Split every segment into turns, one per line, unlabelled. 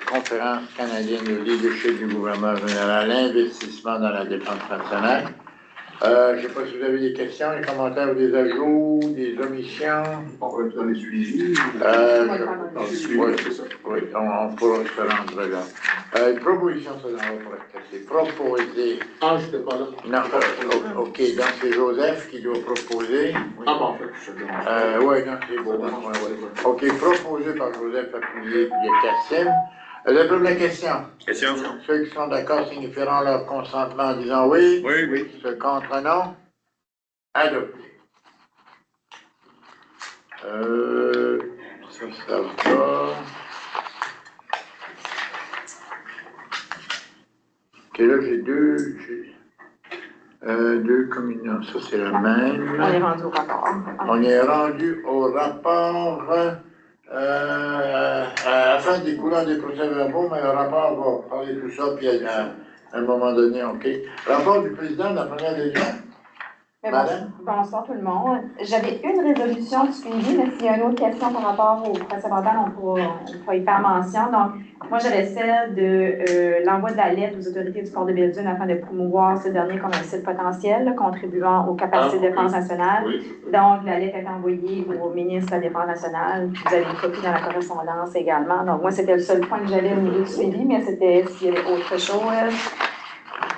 Conférence canadienne de leadership du gouvernement général, l'investissement dans la défense nationale. Je ne sais pas si vous avez des questions, des commentaires ou des ajouts, des omissions.
On va être dans les suivis.
Oui, on pourra se rendre là. Une proposition, ça dans le c'est proposer.
Ah, je n'étais pas là.
Non, ok, donc c'est Joseph qui doit proposer. Oui.
Ah bon, en fait, je sais bien.
Oui, non, c'est beau. Ok, proposé par Joseph, appuyé de Cassim. La première question. Ceux qui sont d'accord signifieront leur consentement en disant oui.
Oui, oui.
Ceux contre non. Adopté. Ça va. Ok, là, j'ai deux communions. Ça, c'est la même.
On est rendu au rapport.
On est rendu au rapport. Afin des couleurs des procès-verbaux, mais le rapport va parler de tout ça, puis à un moment donné, OK. Rapport du président de la première région.
Bonsoir tout le monde. J'avais une résolution de suivi, mais s'il y a une autre question par rapport au procès-verbal, on pourra y faire mention. Donc, moi, j'avais celle de l'envoi de la lettre aux autorités du port de Belledune afin de promouvoir ce dernier comme un site potentiel, là, contribuant aux capacités de défense nationale.
Oui.
Donc, la lettre est envoyée au ministre de la Défense nationale. Vous avez une copie dans la correspondance également. Donc, moi, c'était le seul point que j'avais au niveau du suivi, mais c'était s'il y avait autre chose,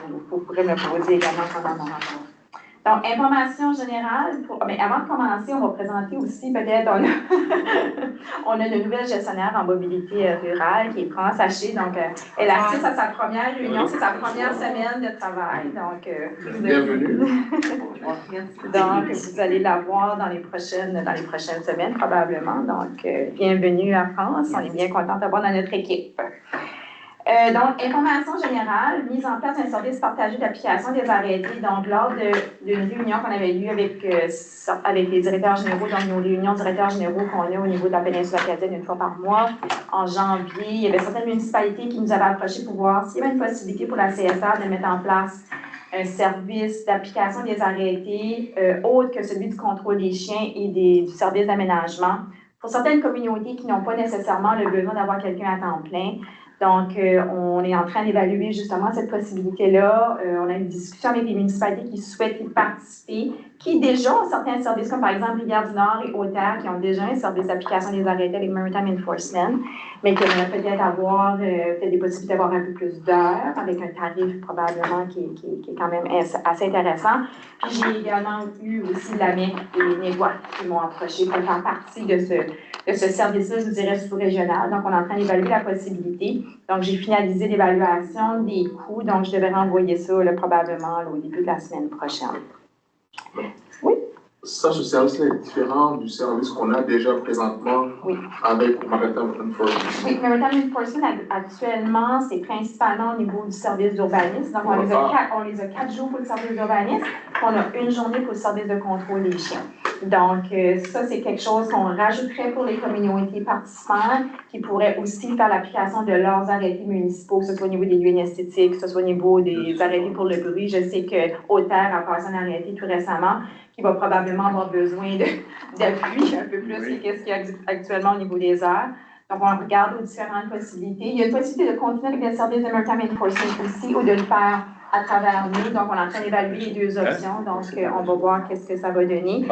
vous pourrez me poser également pendant mon rapport. Donc, information générale, mais avant de commencer, on va présenter aussi peut-être, on a une nouvelle gestionnaire en mobilité rurale qui est France Haché. Donc, elle assiste à sa première réunion, c'est sa première semaine de travail. Donc,
bienvenue.
Donc, vous allez la voir dans les prochaines semaines probablement. Donc, bienvenue à France. On est bien content d'avoir dans notre équipe. Donc, information générale, mise en place d'un service partagé d'application des arrêtés. Donc, lors d'une réunion qu'on avait eue avec les directeurs généraux, donc nos réunions directeurs généraux qu'on a au niveau de la péninsule acadienne une fois par mois, en janvier, il y avait certaines municipalités qui nous avaient approchés pour voir s'il y avait une possibilité pour la CSA de mettre en place un service d'application des arrêtés autre que celui du contrôle des chiens et du service d'aménagement. Pour certaines communautés qui n'ont pas nécessairement le besoin d'avoir quelqu'un à temps plein. Donc, on est en train d'évaluer justement cette possibilité-là. On a une discussion avec les municipalités qui souhaitent y participer, qui déjà ont certains services, comme par exemple Rivière-du-Nord et Haute-Terre, qui ont déjà un service d'application des arrêtés avec Maritime Enforcement, mais qui aimeraient peut-être avoir peut-être des possibilités d'avoir un peu plus d'heures, avec un tarif probablement qui est quand même assez intéressant. Puis j'ai également eu aussi la MEC et Négois qui m'ont approché pour faire partie de ce service-là, je vous dirais, sous-régional. Donc, on est en train d'évaluer la possibilité. Donc, j'ai finalisé l'évaluation des coûts. Donc, je devrais renvoyer ça probablement au début de la semaine prochaine. Oui?
Ça, ce service-là est différent du service qu'on a déjà présentement avec Maritime Enforcement.
Oui, Maritime Enforcement, actuellement, c'est principalement au niveau du service d'urbanisme. Donc, on les a 4 jours pour le service d'urbanisme, puis on a une journée pour le service de contrôle des chiens. Donc, ça, c'est quelque chose qu'on rajouterait pour les communautés participantes qui pourraient aussi faire l'application de leurs arrêtés municipaux, que ce soit au niveau des lieux esthétiques, que ce soit au niveau des arrêtés pour le bruit. Je sais que Haute-Terre a passé un arrêté tout récemment qui va probablement avoir besoin d'appui un peu plus que ce qu'il y a actuellement au niveau des heures. Donc, on regarde aux différentes possibilités. Il y a une possibilité de continuer avec le service de Maritime Enforcement aussi ou de le faire à travers nous. Donc, on est en train d'évaluer les deux options. Donc, on va voir qu'est-ce que ça va donner.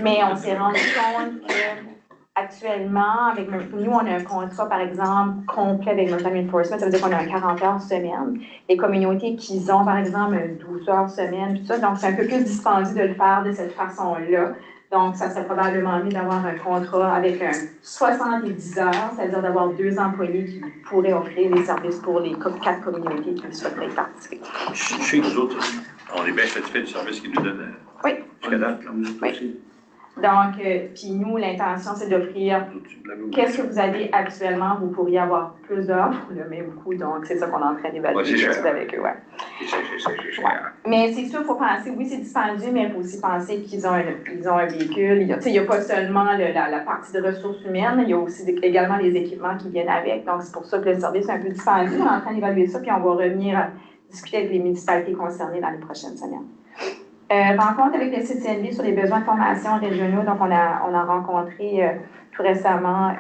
Mais on s'est rendu compte qu'actuellement, avec nous, on a un contrat, par exemple, complet avec Maritime Enforcement. Ça veut dire qu'on a un 40 heures semaine. Les communautés qui ont, par exemple, un 12 heures semaine, tout ça. Donc, c'est un peu plus dispendieux de le faire de cette façon-là. Donc, ça serait probablement mieux d'avoir un contrat avec un 70 heures, c'est-à-dire d'avoir 2 employés qui pourraient offrir les services pour les 4 communautés qui souhaiteraient participer.
Chez nous autres, on est bien satisfaits du service qu'ils nous donnent jusqu'à date.
Oui. Donc, puis nous, l'intention, c'est d'offrir qu'est-ce que vous avez actuellement. Vous pourriez avoir plus d'offres pour le même coût. Donc, c'est ça qu'on est en train d'évaluer avec eux. Mais c'est sûr, il faut penser, oui, c'est dispendieux, mais il faut aussi penser qu'ils ont un véhicule. Il n'y a pas seulement la partie de ressources humaines, il y a aussi également les équipements qui viennent avec. Donc, c'est pour ça que le service est un peu dispendieux. On est en train d'évaluer ça, puis on va revenir discuter avec les municipalités concernées dans les prochaines semaines. Rencontre avec le CCNB sur les besoins de formation régionaux. Donc, on a rencontré tout récemment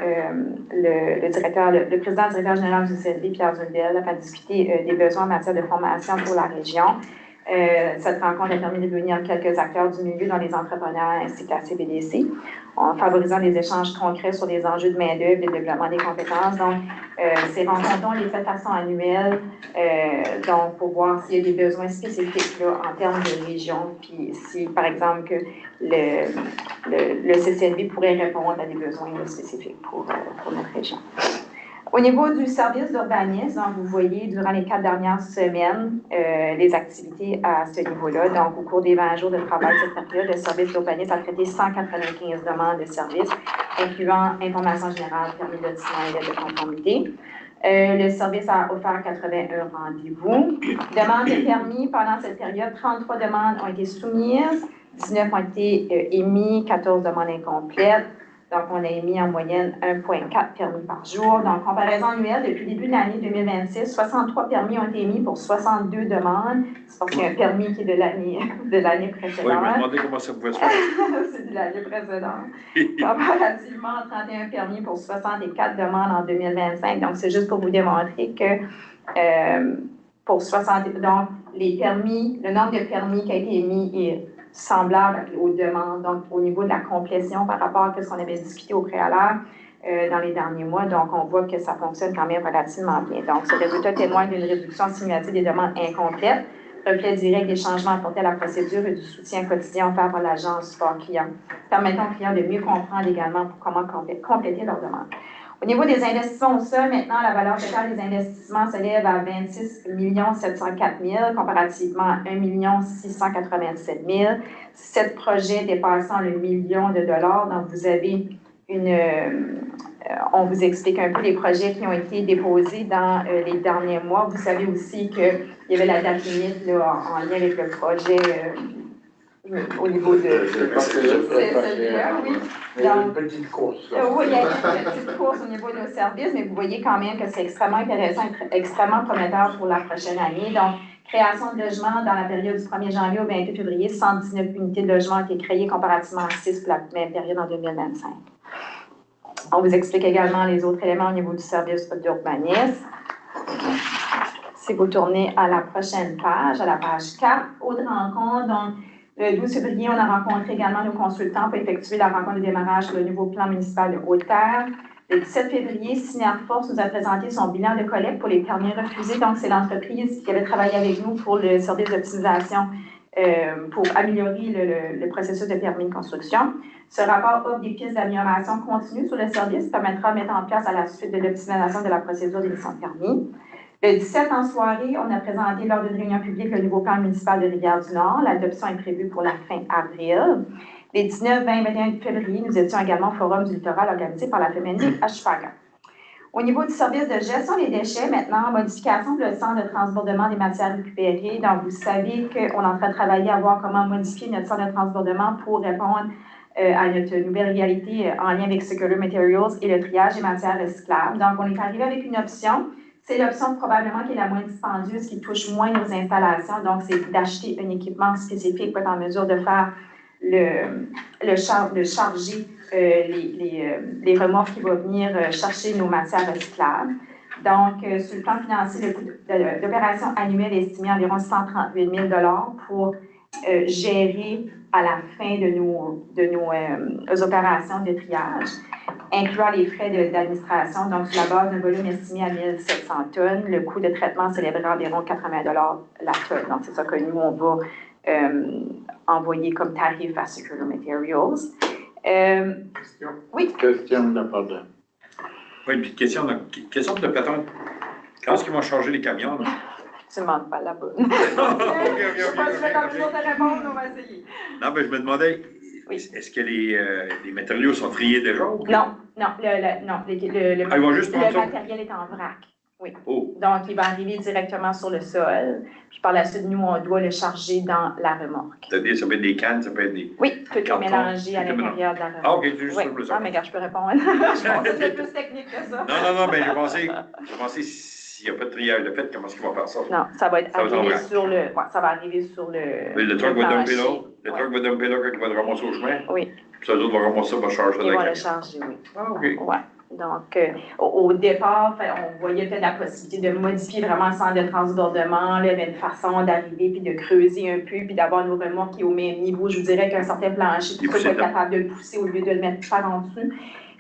le président directeur général du CCNB, Pierre Zundel, afin de discuter des besoins en matière de formation pour la région. Cette rencontre a permis de réunir quelques acteurs du milieu, dont les entrepreneurs ainsi que la CBDC, en favorisant des échanges concrets sur les enjeux de main-d'œuvre et le développement des compétences. Donc, ces rencontres, on les fait de façon annuelle, donc pour voir s'il y a des besoins spécifiques là, en termes de région, puis si, par exemple, que le CCNB pourrait répondre à des besoins là, spécifiques pour notre région. Au niveau du service d'urbanisme, vous voyez durant les 4 dernières semaines les activités à ce niveau-là. Donc, au cours des 20 jours de travail cette période, le service d'urbanisme a traité 195 demandes de services, incluant information générale, permis de lotissement et l'aide de conformité. Le service a offert 81 rendez-vous. Demandes de permis pendant cette période, 33 demandes ont été soumises, 19 ont été émis, 14 demandes incomplètes. Donc, on a émis en moyenne 1,4 permis par jour. Donc, comparaison annuelle, depuis le début de l'année 2026, 63 permis ont été émis pour 62 demandes. C'est parce qu'il y a un permis qui est de l'année précédente.
Oui, je me demandais comment ça pouvait se faire.
C'est de l'année précédente. Comparativement, 31 permis pour 64 demandes en 2025. Donc, c'est juste pour vous démontrer que pour 60... Donc, les permis, le nombre de permis qui a été émis est semblable aux demandes, donc au niveau de la complétion par rapport à ce qu'on avait discuté au préalable dans les derniers mois. Donc, on voit que ça fonctionne quand même relativement bien. Donc, ce résultat témoigne d'une réduction simulative des demandes incomplètes, reflet direct des changements apportés à la procédure et du soutien quotidien offert par l'agence support client, permettant aux clients de mieux comprendre également comment compléter leurs demandes. Au niveau des investissements au sol, maintenant, la valeur totale des investissements s'élève à 26 704 000 comparativement à 1 687 000. 7 projets dépassant le million de dollars. Donc, vous avez on vous explique un peu les projets qui ont été déposés dans les derniers mois. Vous savez aussi qu'il y avait la date limite là, en lien avec le projet au niveau de... oui.
Il y a une petite course.
Oui, il y a une petite course au niveau de nos services, mais vous voyez quand même que c'est extrêmement intéressant et extrêmement prometteur pour la prochaine année. Donc, création de logements dans la période du 1er janvier au 28 février, 119 unités de logements ont été créées comparativement à 6 pour la même période en 2025. On vous explique également les autres éléments au niveau du service d'urbanisme. Si vous tournez à la prochaine page, à la page 4, autre rencontre. Donc, le 12 février, on a rencontré également nos consultants pour effectuer la rencontre de démarrage sur le nouveau plan municipal de Haute-Terre. Le 17 février, Synerforce nous a présenté son bilan de collecte pour les permis refusés. Donc, c'est l'entreprise qui avait travaillé avec nous pour le service d'optimisation pour améliorer le processus de permis de construction. Ce rapport offre des pistes d'amélioration continue sur le service, permettra de mettre en place à la suite de l'optimisation de la procédure d'émission de permis. Le 17 en soirée, on a présenté lors d'une réunion publique le nouveau plan municipal de Rivière-du-Nord. L'adoption est prévue pour la fin avril. Les 19, 20 et 21 février, nous étions également au Forum du littoral organisé par la FEMENIC à Chupaga. Au niveau du service de gestion des déchets, maintenant, modification pour le centre de transbordement des matières récupérées. Donc, vous savez qu'on est en train de travailler à voir comment modifier notre centre de transbordement pour répondre à notre nouvelle réalité en lien avec Circular Materials et le triage des matières recyclables. Donc, on est arrivé avec une option. C'est l'option probablement qui est la moins dispendieuse, qui touche moins nos installations. Donc, c'est d'acheter un équipement spécifique pour être en mesure de faire de charger les remorques qui vont venir chercher nos matières recyclables. Donc, sur le plan financier, le coût d'opération annuelle est estimé à environ 138 000 pour gérer à la fin de nos opérations de triage, incluant les frais d'administration. Donc, sur la base d'un volume estimé à 1 700 tonnes, le coût de traitement s'élèverait à environ 80 la tonne. Donc, c'est ça que nous, on va envoyer comme tarif à Circular Materials.
Question?
Oui.
Question de la part de...
Oui, une petite question. Quelle sorte de patente? Quand est-ce qu'ils vont changer les camions? Là?
Tu ne demandes pas la bonne.
OK.
Je ne sais pas si c'est comme ça de répondre, on va essayer.
Non, mais je me demandais, est-ce que les matériaux sont triés déjà? Ou...
Non,
ils vont juste prendre
le
ça?
matériel est en vrac. Oui.
Oh.
Donc, il va arriver directement sur le sol. Puis par la suite, nous, on doit le charger dans la remorque.
C'est-à-dire, ça peut être des cannes, ça peut être des...
Oui, tout est mélangé à l'intérieur de la remorque.
Ah, OK, c'est juste
oui.
ça.
Ah, mais regarde, je peux répondre. Je pense que c'est plus technique que ça.
Non, mais j'ai pensé s'il n'y a pas de triage de fait, comment est-ce qu'il va faire ça?
Non, ça va être
Ça va
arrivé
être en
sur le. Ouais, ça va arriver sur le.
Le truck va dumper là.
plancher.
Le truck va dumper là quand il va le ramasser au chemin.
Oui,
Puis eux autres vont ramasser ça, vont charger
ils
le
vont le
camion.
charger, oui.
Ah, OK.
Ouais. Donc, au départ, on voyait peut-être la possibilité de modifier vraiment le centre de transbordement. Là, il y avait une façon d'arriver puis de creuser un peu puis d'avoir nos remorques qui est au même niveau, je vous dirais, qu'un certain plancher, puis pour être capable de le pousser au lieu de le mettre par en dessous.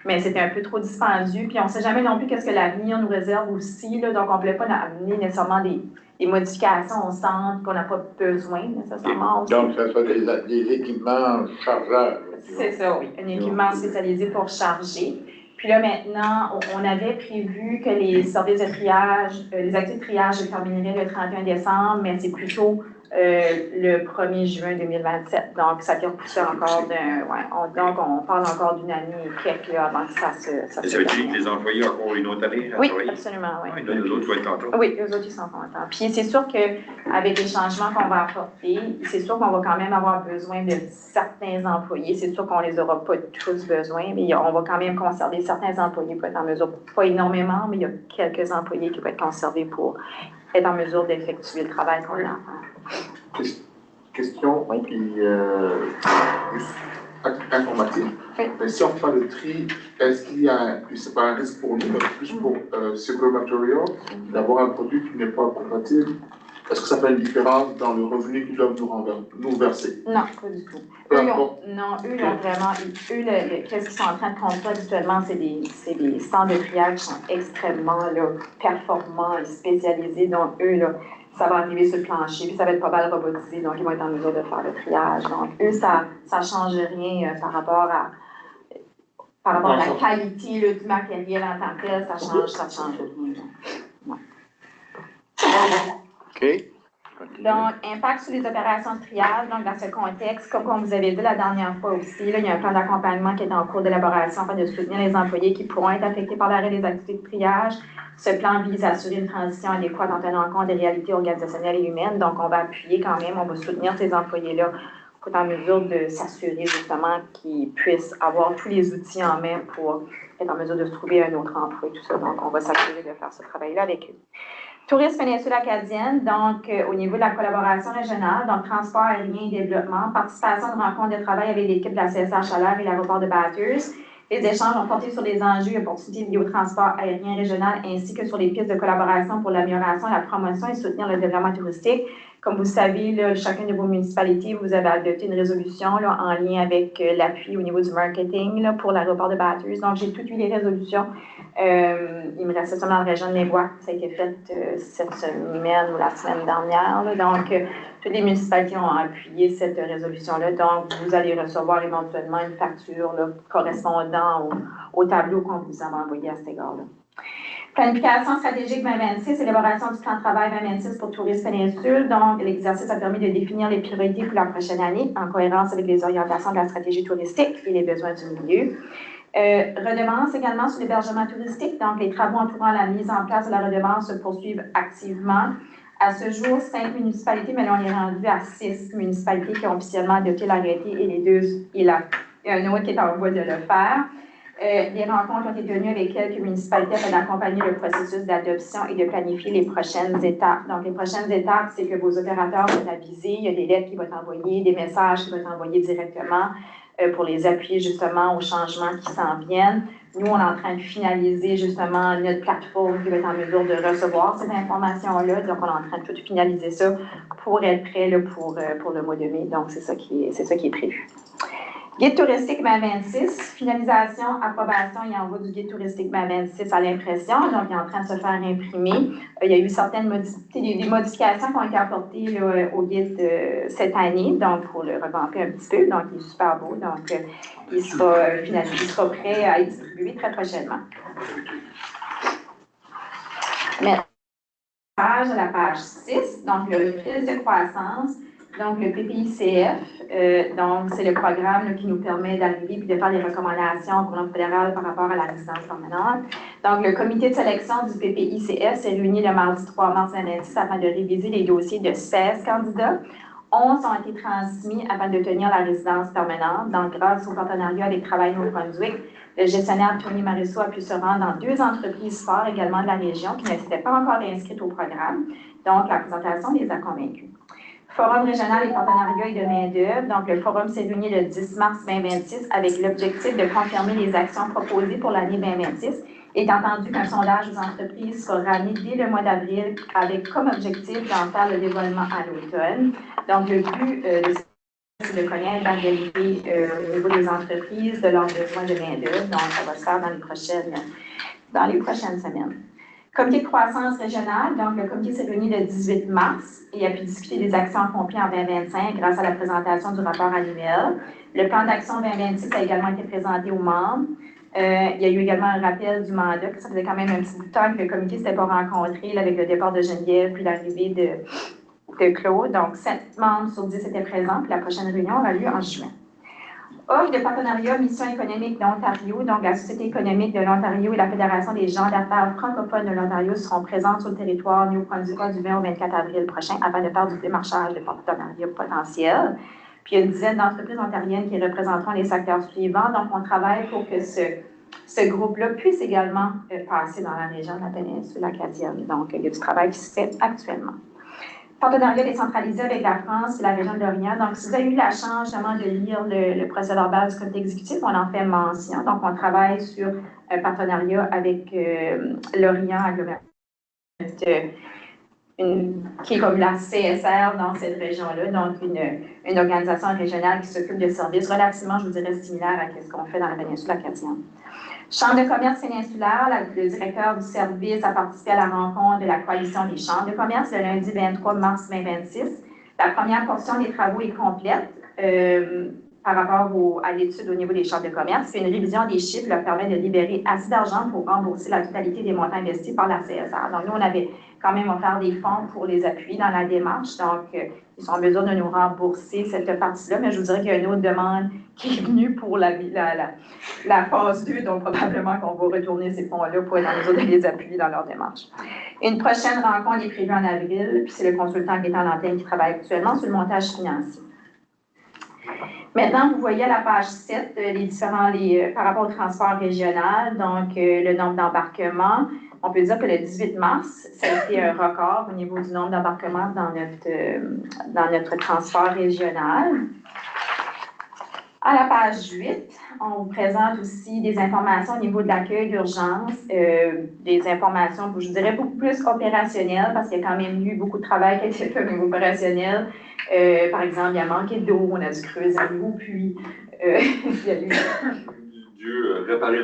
Mais c'était un peu trop dispendieux. Puis on ne sait jamais non plus qu'est-ce que l'avenir nous réserve aussi. Là, donc, on ne voulait pas amener nécessairement des modifications au centre qu'on n'a pas besoin nécessairement. Aussi.
Donc, ça sera des équipements chargeurs.
C'est ça, oui. Un équipement spécialisé pour charger. Puis là, maintenant, on avait prévu que les services de triage, les activités de triage se termineraient le 31 décembre, mais c'est plutôt le 1er juin 2027. Donc, ça a repoussé encore donc, on parle encore d'une année et quelques là, avant que ça se
Et ça veut dire que les employés ont encore une autre année à
oui,
travailler?
absolument, oui.
Ah, les autres vont être contents.
Oui, eux autres, ils sont contents. Puis c'est sûr qu'avec les changements qu'on va apporter, c'est sûr qu'on va quand même avoir besoin de certains employés. C'est sûr qu'on les aura pas tous besoin, mais on va quand même conserver certains employés pour être en mesure, pas énormément, mais il y a quelques employés qui vont être conservés pour être en mesure d'effectuer le travail qu'on a à faire.
Question qui juste informative.
Oui.
Mais si on fait le tri, est-ce qu'il y a, c'est pas un risque pour nous, mais plus pour Circular Material, d'avoir un produit qui n'est pas compatible? Est-ce que ça fait une différence dans le revenu qu'ils doivent nous verser?
Non, pas du tout.
Peu
Eux,
importe.
ils ont vraiment, qu'est-ce qu'ils sont en train de construire actuellement, c'est des centres de triage qui sont extrêmement là, performants et spécialisés. Donc, eux, là, ça va arriver sur le plancher, puis ça va être pas mal robotisé, donc ils vont être en mesure de faire le triage. Donc, eux, ça ne change rien par rapport à la qualité là, du matériel en tant que tel, ça change rien.
OK.
Donc, impact sur les opérations de triage. Donc, dans ce contexte, comme on vous avait dit la dernière fois aussi, là, il y a un plan d'accompagnement qui est en cours d'élaboration afin de soutenir les employés qui pourront être affectés par l'arrêt des activités de triage. Ce plan vise à assurer une transition adéquate en tenant compte des réalités organisationnelles et humaines. Donc, on va appuyer quand même, on va soutenir ces employés-là pour être en mesure de s'assurer justement qu'ils puissent avoir tous les outils en main pour être en mesure de se trouver un autre emploi et tout ça. Donc, on va s'assurer de faire ce travail-là avec eux. Tourisme péninsule acadienne, donc au niveau de la collaboration régionale, donc transport aérien et développement, participation de rencontres de travail avec l'équipe de la CSA Chaleur et l'aéroport de Bathurst. Les échanges ont porté sur les enjeux et opportunités liées au transport aérien régional ainsi que sur les pistes de collaboration pour l'amélioration, la promotion et soutenir le développement touristique. Comme vous savez, là, chacune de vos municipalités, vous avez adopté une résolution là, en lien avec l'appui au niveau du marketing là, pour l'aéroport de Bathurst. Donc, j'ai toutes les résolutions. Il me restait seulement la région de Nébois. Ça a été fait cette semaine ou la semaine dernière. Là. Donc, toutes les municipalités ont appuyé cette résolution-là. Donc, vous allez recevoir éventuellement une facture là, correspondant au tableau qu'on vous a envoyé à cet égard-là. Planification stratégique 2026, élaboration du plan de travail 2026 pour Tourisme Péninsule. Donc, l'exercice a permis de définir les priorités pour la prochaine année en cohérence avec les orientations de la stratégie touristique et les besoins du milieu. Redevance également sur l'hébergement touristique. Donc, les travaux entourant la mise en place de la redevance se poursuivent activement. À ce jour, 5 municipalités, mais là, on est rendu à 6 municipalités qui ont officiellement adopté l'arrêté et il y a un autre qui est en voie de le faire. Les rencontres ont été tenues avec quelques municipalités afin d'accompagner le processus d'adoption et de planifier les prochaines étapes. Donc, les prochaines étapes, c'est que vos opérateurs vont aviser, il y a des lettres qui vont être envoyées, des messages qui vont être envoyés directement pour les appuyer justement aux changements qui s'en viennent. Nous, on est en train de finaliser justement notre plateforme qui va être en mesure de recevoir cette information-là. Donc, on est en train de tout finaliser ça pour être prêt là, pour le mois de mai. Donc, c'est ça qui est prévu. Guide touristique 2026, finalisation, approbation et envoi du guide touristique 2026 à l'impression. Donc, il est en train de se faire imprimer. Il y a eu certaines modifications qui ont été apportées là, au guide cette année, donc pour le revamper un petit peu. Donc, il est super beau. Donc, il sera prêt à être distribué très prochainement. Maintenant, à la page 6, donc le fil de croissance. Donc, le PPICF, donc c'est le programme là, qui nous permet d'arriver et de faire les recommandations au gouvernement fédéral par rapport à la résidence permanente. Donc, le comité de sélection du PPICF s'est réuni le mardi 3 mars 2026 afin de réviser les dossiers de 16 candidats. 11 ont été transmis afin de tenir la résidence permanente. Donc, grâce au partenariat avec Travail Nouveau-Brunswick, le gestionnaire Tony Mariceau a pu se rendre dans 2 entreprises fortes également de la région qui ne s'étaient pas encore inscrites au programme. Donc, la présentation les a convaincus. Forum régional et partenariat et de main-d'œuvre. Donc, le forum s'est réuni le 10 mars 2026 avec l'objectif de confirmer les actions proposées pour l'année 2026. Étant entendu qu'un sondage aux entreprises sera ramené dès le mois d'avril avec comme objectif d'en faire le dévoilement à l'automne. Donc, le but c'est de connaître la réalité au niveau des entreprises, de leurs besoins de main-d'œuvre. Donc, ça va se faire dans les prochaines semaines. Comité de croissance régionale, donc le comité s'est réuni le 18 mars et a pu discuter des actions accomplies en 2025 grâce à la présentation du rapport annuel. Le plan d'action 2026 a également été présenté aux membres. Il y a eu également un rappel du mandat, ça faisait quand même un petit bout de temps que le comité ne s'était pas rencontré là, avec le départ de Geneviève puis l'arrivée de Claude. Donc, 7 membres sur 10 étaient présents, puis la prochaine réunion aura lieu en juin. Offre de partenariat Mission économique d'Ontario, donc la Société économique de l'Ontario et la Fédération des gens d'affaires francophones de l'Ontario seront présents sur le territoire Nouveau-Brunswick du 20 au 24 avril prochain afin de faire du démarchage de partenariats potentiels. Puis il y a une dizaine d'entreprises ontariennes qui représenteront les secteurs suivants. Donc, on travaille pour que ce groupe-là puisse également passer dans la région de la péninsule acadienne. Donc, il y a du travail qui se fait actuellement. Partenariat décentralisé avec la France et la région de l'Orient. Donc, si vous avez eu la chance justement de lire le procès-verbal du comité exécutif, on en fait mention. Donc, on travaille sur un partenariat avec l'Orient agglomération, qui est comme la CSR dans cette région-là, donc une organisation régionale qui s'occupe de services relativement, je vous dirais, similaires à ce qu'on fait dans la péninsule acadienne. Chambre de commerce péninsulaire, le directeur du service a participé à la rencontre de la coalition des chambres de commerce le lundi 23 mars 2026. La première portion des travaux est complète par rapport à l'étude au niveau des chambres de commerce. Une révision des chiffres leur permet de libérer assez d'argent pour rembourser la totalité des montants investis par la CSR. Donc, nous, on avait quand même offert des fonds pour les appuyer dans la démarche. Donc, ils sont en mesure de nous rembourser cette partie-là. Mais je vous dirais qu'il y a une autre demande qui est venue pour la phase 2. Donc, probablement qu'on va retourner ces fonds-là pour être en mesure de les appuyer dans leur démarche. Une prochaine rencontre est prévue en avril. Puis, c'est le consultant qui est en antenne qui travaille actuellement sur le montage financier. Maintenant, vous voyez à la page 7 par rapport au transport régional, donc le nombre d'embarquements. On peut dire que le 18 mars, ça a été un record au niveau du nombre d'embarquements dans notre transport régional. À la page 8, on vous présente aussi des informations au niveau de l'accueil d'urgence, des informations, je dirais, beaucoup plus opérationnelles, parce qu'il y a quand même eu beaucoup de travail qui a été fait au niveau opérationnel. Par exemple, il y a manqué d'eau, on a dû creuser un nouveau puits. Il y a eu...
Dieu, réparer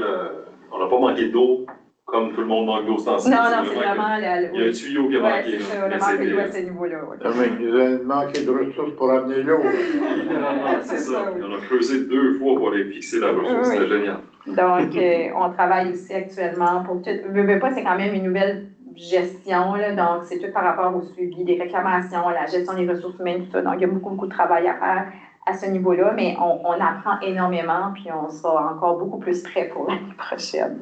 on n'a pas manqué d'eau, comme tout le monde manque d'eau standard.
Non, c'est vraiment...
Il y a un tuyau qui a manqué.
Oui, c'est ça, on a manqué d'eau à ce niveau-là. Ouais.
Non, mais ils ont manqué de ressources pour amener l'eau.
C'est ça. On a creusé 2 fois pour aller fixer la ressource. C'était génial.
Donc, on travaille aussi actuellement pour tout... c'est quand même une nouvelle gestion, là, donc c'est tout par rapport au suivi des réclamations, la gestion des ressources humaines, tout ça. Donc, il y a beaucoup de travail à faire à ce niveau-là, mais on apprend énormément, puis on sera encore beaucoup plus prêt pour l'année prochaine.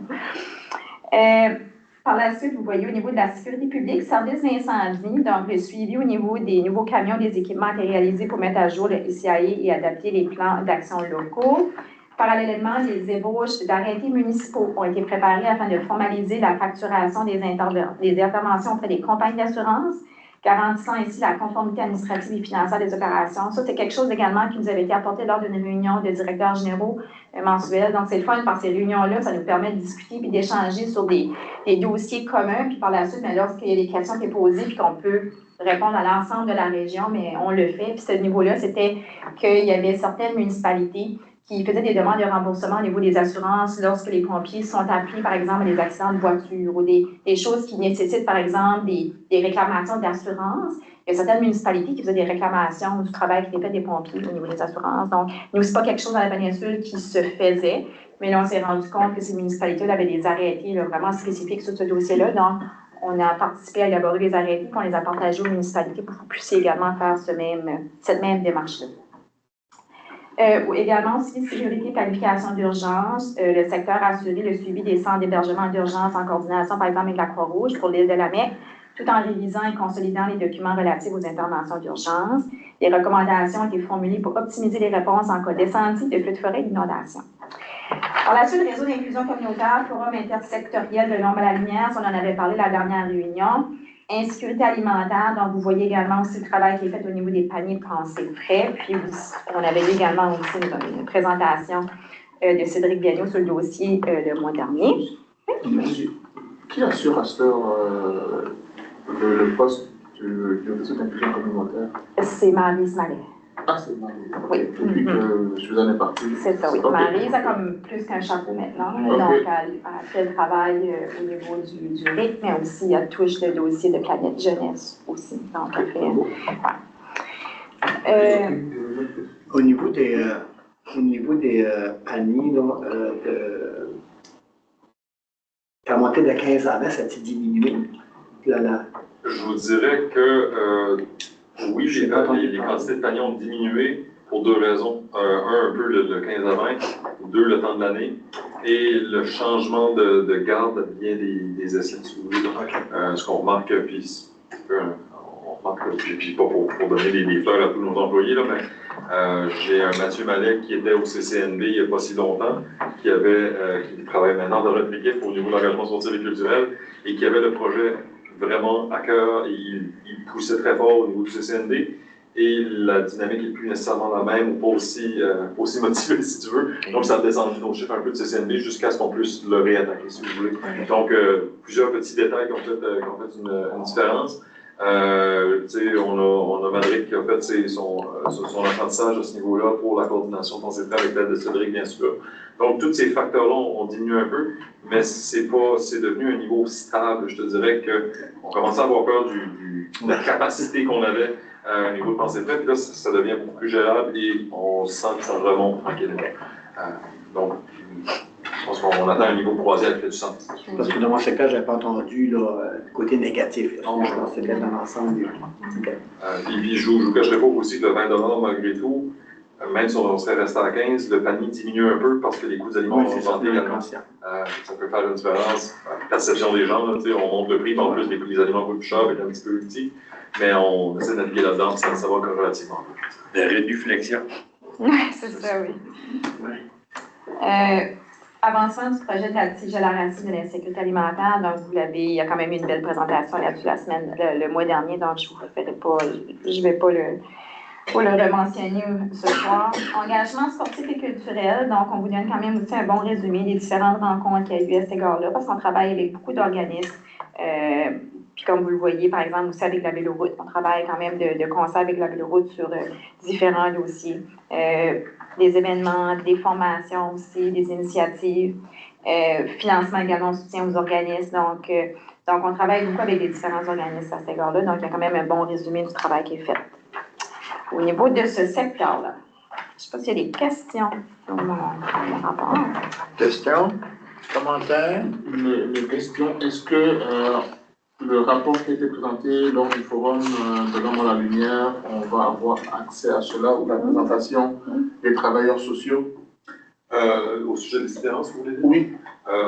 Par la suite, vous voyez au niveau de la sécurité publique, service d'incendie, donc le suivi au niveau des nouveaux camions, des équipements à réaliser pour mettre à jour le ICAE et adapter les plans d'action locaux. Parallèlement, les ébauches d'arrêtés municipaux ont été préparés afin de formaliser la facturation des interventions auprès des compagnies d'assurance, garantissant ainsi la conformité administrative et financière des opérations. Ça, c'est quelque chose également qui nous avait été apporté lors d'une réunion de directeurs généraux mensuelle. Donc, c'est le fun, par ces réunions-là, ça nous permet de discuter et d'échanger sur des dossiers communs. Puis par la suite, lorsqu'il y a des questions qui sont posées puis qu'on peut répondre à l'ensemble de la région, mais on le fait. Puis ce niveau-là, c'était qu'il y avait certaines municipalités qui faisaient des demandes de remboursement au niveau des assurances lorsque les pompiers sont appelés, par exemple, à des accidents de voiture ou des choses qui nécessitent, par exemple, des réclamations d'assurance. Il y a certaines municipalités qui faisaient des réclamations du travail qui était fait des pompiers au niveau des assurances. Donc, nous, ce n'est pas quelque chose dans la péninsule qui se faisait, mais là, on s'est rendu compte que ces municipalités-là avaient des arrêtés là, vraiment spécifiques sur ce dossier-là. Donc, on a participé à élaborer les arrêtés, puis on les a partagés aux municipalités pour que vous puissiez également faire cette même démarche-là. Également, aussi, sécurité, planification d'urgence. Le secteur a assuré le suivi des centres d'hébergement d'urgence en coordination, par exemple, avec la Croix-Rouge pour l'île de la Mecque. tout en révisant et consolidant les documents relatifs aux interventions d'urgence. Les recommandations ont été formulées pour optimiser les réponses en cas d'incendie, de feux de forêt et d'inondation. Par la suite, le réseau d'inclusion communautaire, forum intersectoriel de l'ombre à la lumière, on en avait parlé la dernière réunion. Insécurité alimentaire, donc vous voyez également aussi le travail qui est fait au niveau des paniers de pensée frais. Puis on avait eu également aussi une présentation de Cédric Biagneau sur le dossier le mois dernier.
Qui assure à cette heure le poste de réseau d'inclusion communautaire?
C'est Maryse Mallet.
Ah, c'est Marie.
Oui.
Depuis que Suzanne est partie.
C'est ça, oui.
Okay.
Maryse a comme plus qu'un chapeau maintenant.
Okay.
Donc, elle fait le travail au niveau du rythme, mais aussi elle touche le dossier de Planète Jeunesse aussi. Donc, elle fait... Ouais.
Au niveau des paniers, ta montée de 15 à 20, ça s'est diminué?
Je vous dirais que oui, les quantités de paniers ont diminué pour deux raisons. Un peu le 15 à 20, deux, le temps de l'année, et le changement de garde à bien des essais, si vous voulez. Ce qu'on remarque, puis on remarque, puis pas pour donner des fleurs à tous nos employés, là, mais j'ai un Mathieu Mallet qui était au CCNB il n'y a pas si longtemps, qui travaille maintenant dans notre équipe au niveau de l'engagement sportif et culturel, et qui avait le projet vraiment à cœur, il poussait très fort au niveau du CCND, et la dynamique n'est plus nécessairement la même, ou pas aussi motivée, si tu veux. Donc, ça a descendu nos chiffres un peu de CCND jusqu'à ce qu'on puisse le réattaquer, si vous voulez. Donc, plusieurs petits détails qui ont fait une différence. On a Madrid qui a fait son apprentissage à ce niveau-là pour la coordination de pensée avec l'aide de Cédric, bien sûr. Donc, tous ces facteurs-là ont diminué un peu, mais c'est devenu un niveau stable. Je te dirais qu'on commence à avoir peur de la capacité qu'on avait au niveau de pensée puis là, ça devient beaucoup plus gérable et on sent que ça remonte tranquillement. Donc, je pense qu'on attend un niveau croisé qui fait du sens.
Parce que dans mon secteur, je n'avais pas entendu le côté négatif. Je pense que c'était dans l'ensemble.
Puis je ne vous cacherai pas aussi que le 20 malgré tout, même si on serait resté à 15, le panier diminue un peu parce que les coûts d'aliments ont augmenté également. Ça peut faire une différence. Perception des gens, on monte le prix, mais en plus les aliments coûtent plus cher avec un petit peu petit. Mais on essaie de naviguer là-dedans sans savoir que relativement.
La réduflexion.
Oui, c'est ça, oui. Avancement du projet de la tige à la racine de l'insécurité alimentaire, donc il y a quand même eu une belle présentation là-dessus le mois dernier, donc je ne vais pas le rementionner ce soir. Engagement sportif et culturel, donc on vous donne quand même aussi un bon résumé des différentes rencontres qu'il y a eu à cet égard-là, parce qu'on travaille avec beaucoup d'organismes. Puis comme vous le voyez, par exemple, aussi avec la Véloroute, on travaille quand même de concert avec la Véloroute sur différents dossiers. Des événements, des formations aussi, des initiatives, financement également, soutien aux organismes. Donc, on travaille beaucoup avec les différents organismes à cet égard-là. Donc, il y a quand même un bon résumé du travail qui est fait. Au niveau de ce secteur-là, je ne sais pas s'il y a des questions sur mon rapport.
Questions? Commentaires?
Les questions, est-ce que le rapport qui a été présenté lors du forum de l'Homme à la Lumière, on va avoir accès à cela ou la présentation des travailleurs sociaux?
Au sujet des différences, vous voulez dire?
Oui.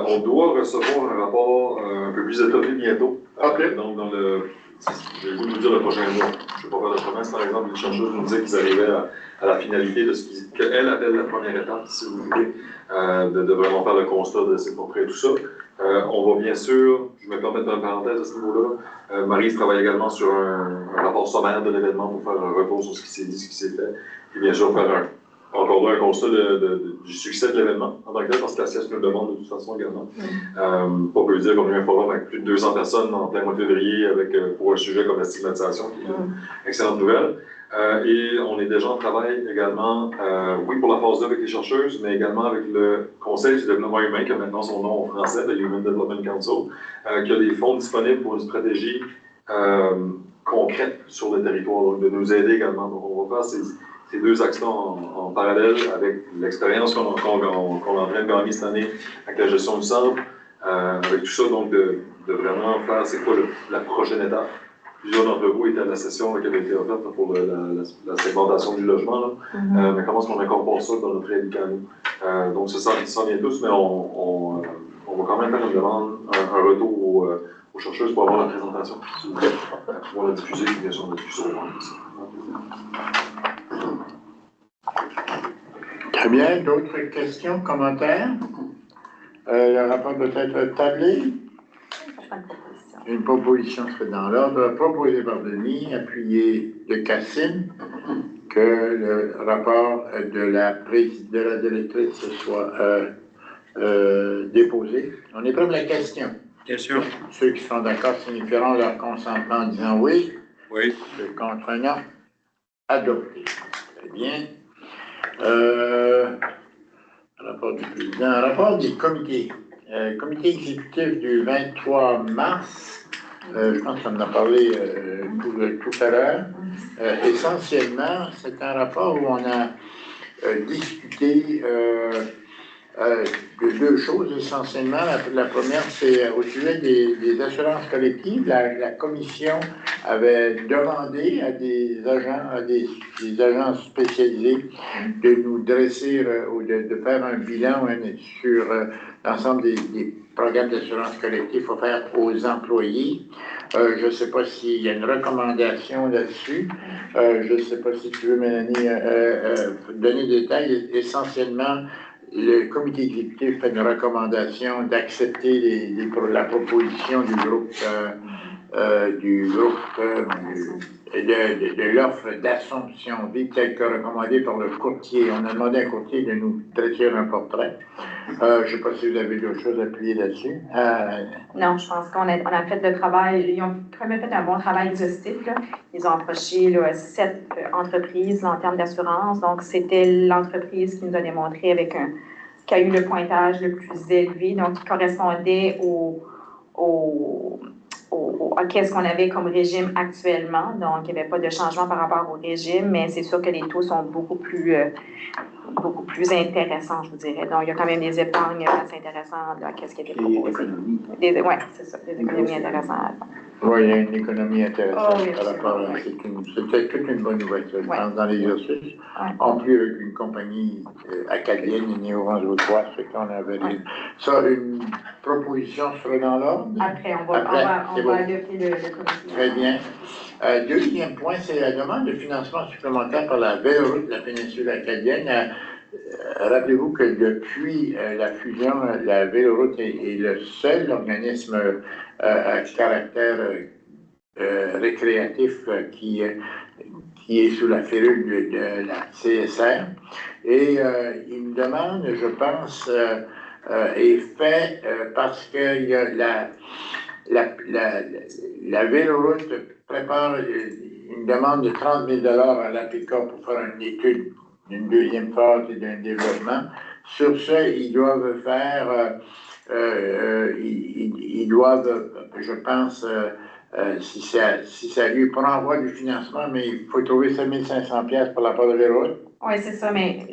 On doit recevoir un rapport un peu plus étoffé bientôt.
OK.
Donc, je vais vous dire le prochain mois. Je ne vais pas faire de promesse, par exemple, les chercheurs nous disaient qu'ils arrivaient à la finalité de ce qu'elle appelle la première étape, si vous voulez, de vraiment faire le constat de ses portraits et tout ça. On va bien sûr, je me permets de faire une parenthèse à ce niveau-là, Maryse travaille également sur un rapport sommaire de l'événement pour faire un retour sur ce qui s'est dit, ce qui s'est fait, et bien sûr faire encore là un constat du succès de l'événement en tant que tel, parce que la sieste nous le demande de toute façon également. On peut dire qu'on a eu un forum avec plus de 200 personnes en plein mois de février pour un sujet comme la stigmatisation, qui est une excellente nouvelle. Et on est déjà en travail également, oui, pour la phase 2 avec les chercheuses, mais également avec le Conseil du développement humain, qui a maintenant son nom en français, le Human Development Council, qui a des fonds disponibles pour une stratégie concrète sur le territoire, donc de nous aider également. Donc on va faire ces deux actions en parallèle avec l'expérience qu'on est en train de gagner cette année avec la gestion du centre, avec tout ça, donc de vraiment faire c'est quoi la prochaine étape. Plusieurs d'entre vous étaient à la session qui avait été offerte pour la segmentation du logement. Là. Mais comment est-ce qu'on incorpore ça dans notre réalité à nous? Donc ça s'en vient tous, mais on va quand même faire une demande, un retour aux chercheuses pour avoir la présentation, s'il vous plaît, pour pouvoir la diffuser, puis bien sûr, on la diffuser au monde.
Très bien. D'autres questions, commentaires? Le rapport doit être tablé. Une proposition serait dans l'ordre, proposée par Denis, appuyée de Cassine, que le rapport de la directrice soit déposé. On est prêt pour la question.
Question?
Ceux qui sont d'accord signifieront leur consentement en disant oui.
Oui.
Ceux contre non. Adopté. Très bien. Rapport du président. Rapport des comités. Comité exécutif du 23 mars. Je pense qu'on en a parlé tout à l'heure. Essentiellement, c'est un rapport où on a discuté de deux choses essentiellement. La première, c'est au sujet des assurances collectives. La commission avait demandé à des agents spécialisés de nous dresser ou de faire un bilan sur l'ensemble des programmes d'assurance collective offerts aux employés. Je ne sais pas s'il y a une recommandation là-dessus. Je ne sais pas si tu veux, Mélanie, donner des détails. Essentiellement, le comité exécutif fait une recommandation d'accepter la proposition du groupe de l'offre d'Assomption Vie telle que recommandée par le courtier. On a demandé à un courtier de nous dresser un portrait. Je ne sais pas si vous avez d'autres choses à appuyer là-dessus.
Non, je pense qu'on a fait le travail. Ils ont quand même fait un bon travail exhaustif. Là. Ils ont approché 7 entreprises en termes d'assurance. Donc, c'était l'entreprise qui nous a démontré qui a eu le pointage le plus élevé, donc qui correspondait à qu'est-ce qu'on avait comme régime actuellement. Donc, il n'y avait pas de changement par rapport au régime, mais c'est sûr que les taux sont beaucoup plus intéressants, je vous dirais. Donc, il y a quand même des épargnes assez intéressantes, là, qu'est-ce qui a été proposé.
L'économie.
Oui, c'est ça, des économies intéressantes.
Oui, il y a une économie intéressante
Oui,
par rapport à... C'était toute une bonne nouvelle, je pense, dans l'exercice.
Ouais.
En plus, avec une compagnie acadienne, une Néo-Vans-Vaudois, c'est qu'on avait ça, une proposition serait dans l'ordre?
Après, on va adopter le comité.
Très bien. Deuxième point, c'est la demande de financement supplémentaire par la Véloroute de la péninsule acadienne. Rappelez-vous que depuis la fusion, la Véloroute est le seul organisme à caractère récréatif qui est sous la férule de la CSR. Et une demande, je pense, est faite parce qu'il y a la Véloroute prépare une demande de 30 000 à l'APICA pour faire une étude d'une deuxième phase et d'un développement. Sur ce, ils doivent faire, ils doivent, je pense, si ça lui pour envoi du financement, mais il faut trouver 7 500 $ pour la part de Véloroute.
Oui, c'est ça, mais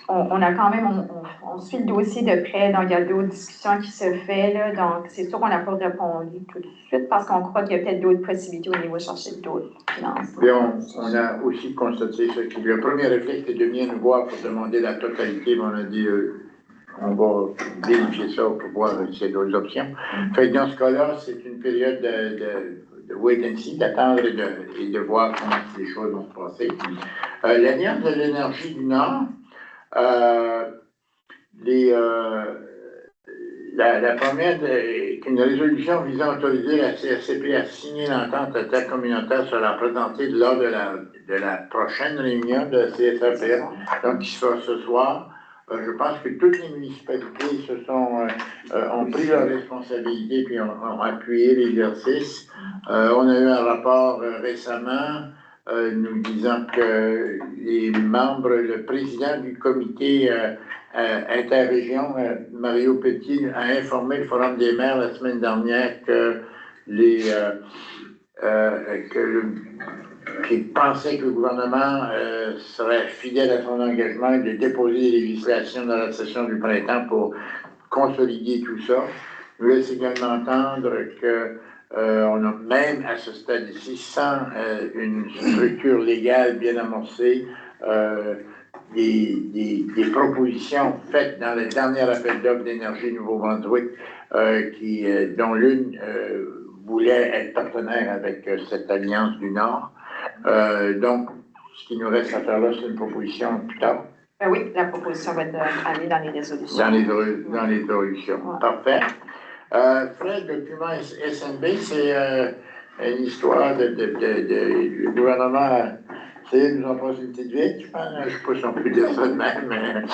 on a quand même, on suit le dossier de près, donc il y a d'autres discussions qui se font, là, donc c'est sûr qu'on n'a pas répondu tout de suite parce qu'on croit qu'il y a peut-être d'autres possibilités au niveau de chercher d'autres financements.
Puis on a aussi constaté ce que le premier réflexe est de venir nous voir pour demander la totalité, mais on a dit on va vérifier ça pour voir s'il y a d'autres options. Fait que dans ce cas-là, c'est une période de wait and see, d'attendre et de voir comment les choses vont se passer. L'Alliance de l'énergie du Nord, la première est une résolution visant à autoriser la CRCP à signer l'entente intercommunautaire sera présentée lors de la prochaine réunion de la CSRPF, donc qui sera ce soir. Je pense que toutes les municipalités ont pris leurs responsabilités puis ont appuyé l'exercice. On a eu un rapport récemment nous disant que les membres, le président du comité interrégion, Mario Petit, a informé le Forum des maires la semaine dernière qu'il pensait que le gouvernement serait fidèle à son engagement de déposer des législations dans la session du printemps pour consolider tout ça. Je vous laisse également entendre que on a même à ce stade-ci, sans une structure légale bien amorcée, des propositions faites dans le dernier appel d'offres d'énergie Nouveau-Brunswick, dont l'une voulait être partenaire avec cette Alliance du Nord. Donc, ce qui nous reste à faire là, c'est une proposition plus tard.
Oui, la proposition va être amenée dans les résolutions.
Dans les résolutions. Ouais. Parfait. Fred, le document SNB, c'est une histoire du gouvernement. Ils nous ont passé une petite vite, je pense. Je ne sais pas si on peut dire ça de même, mais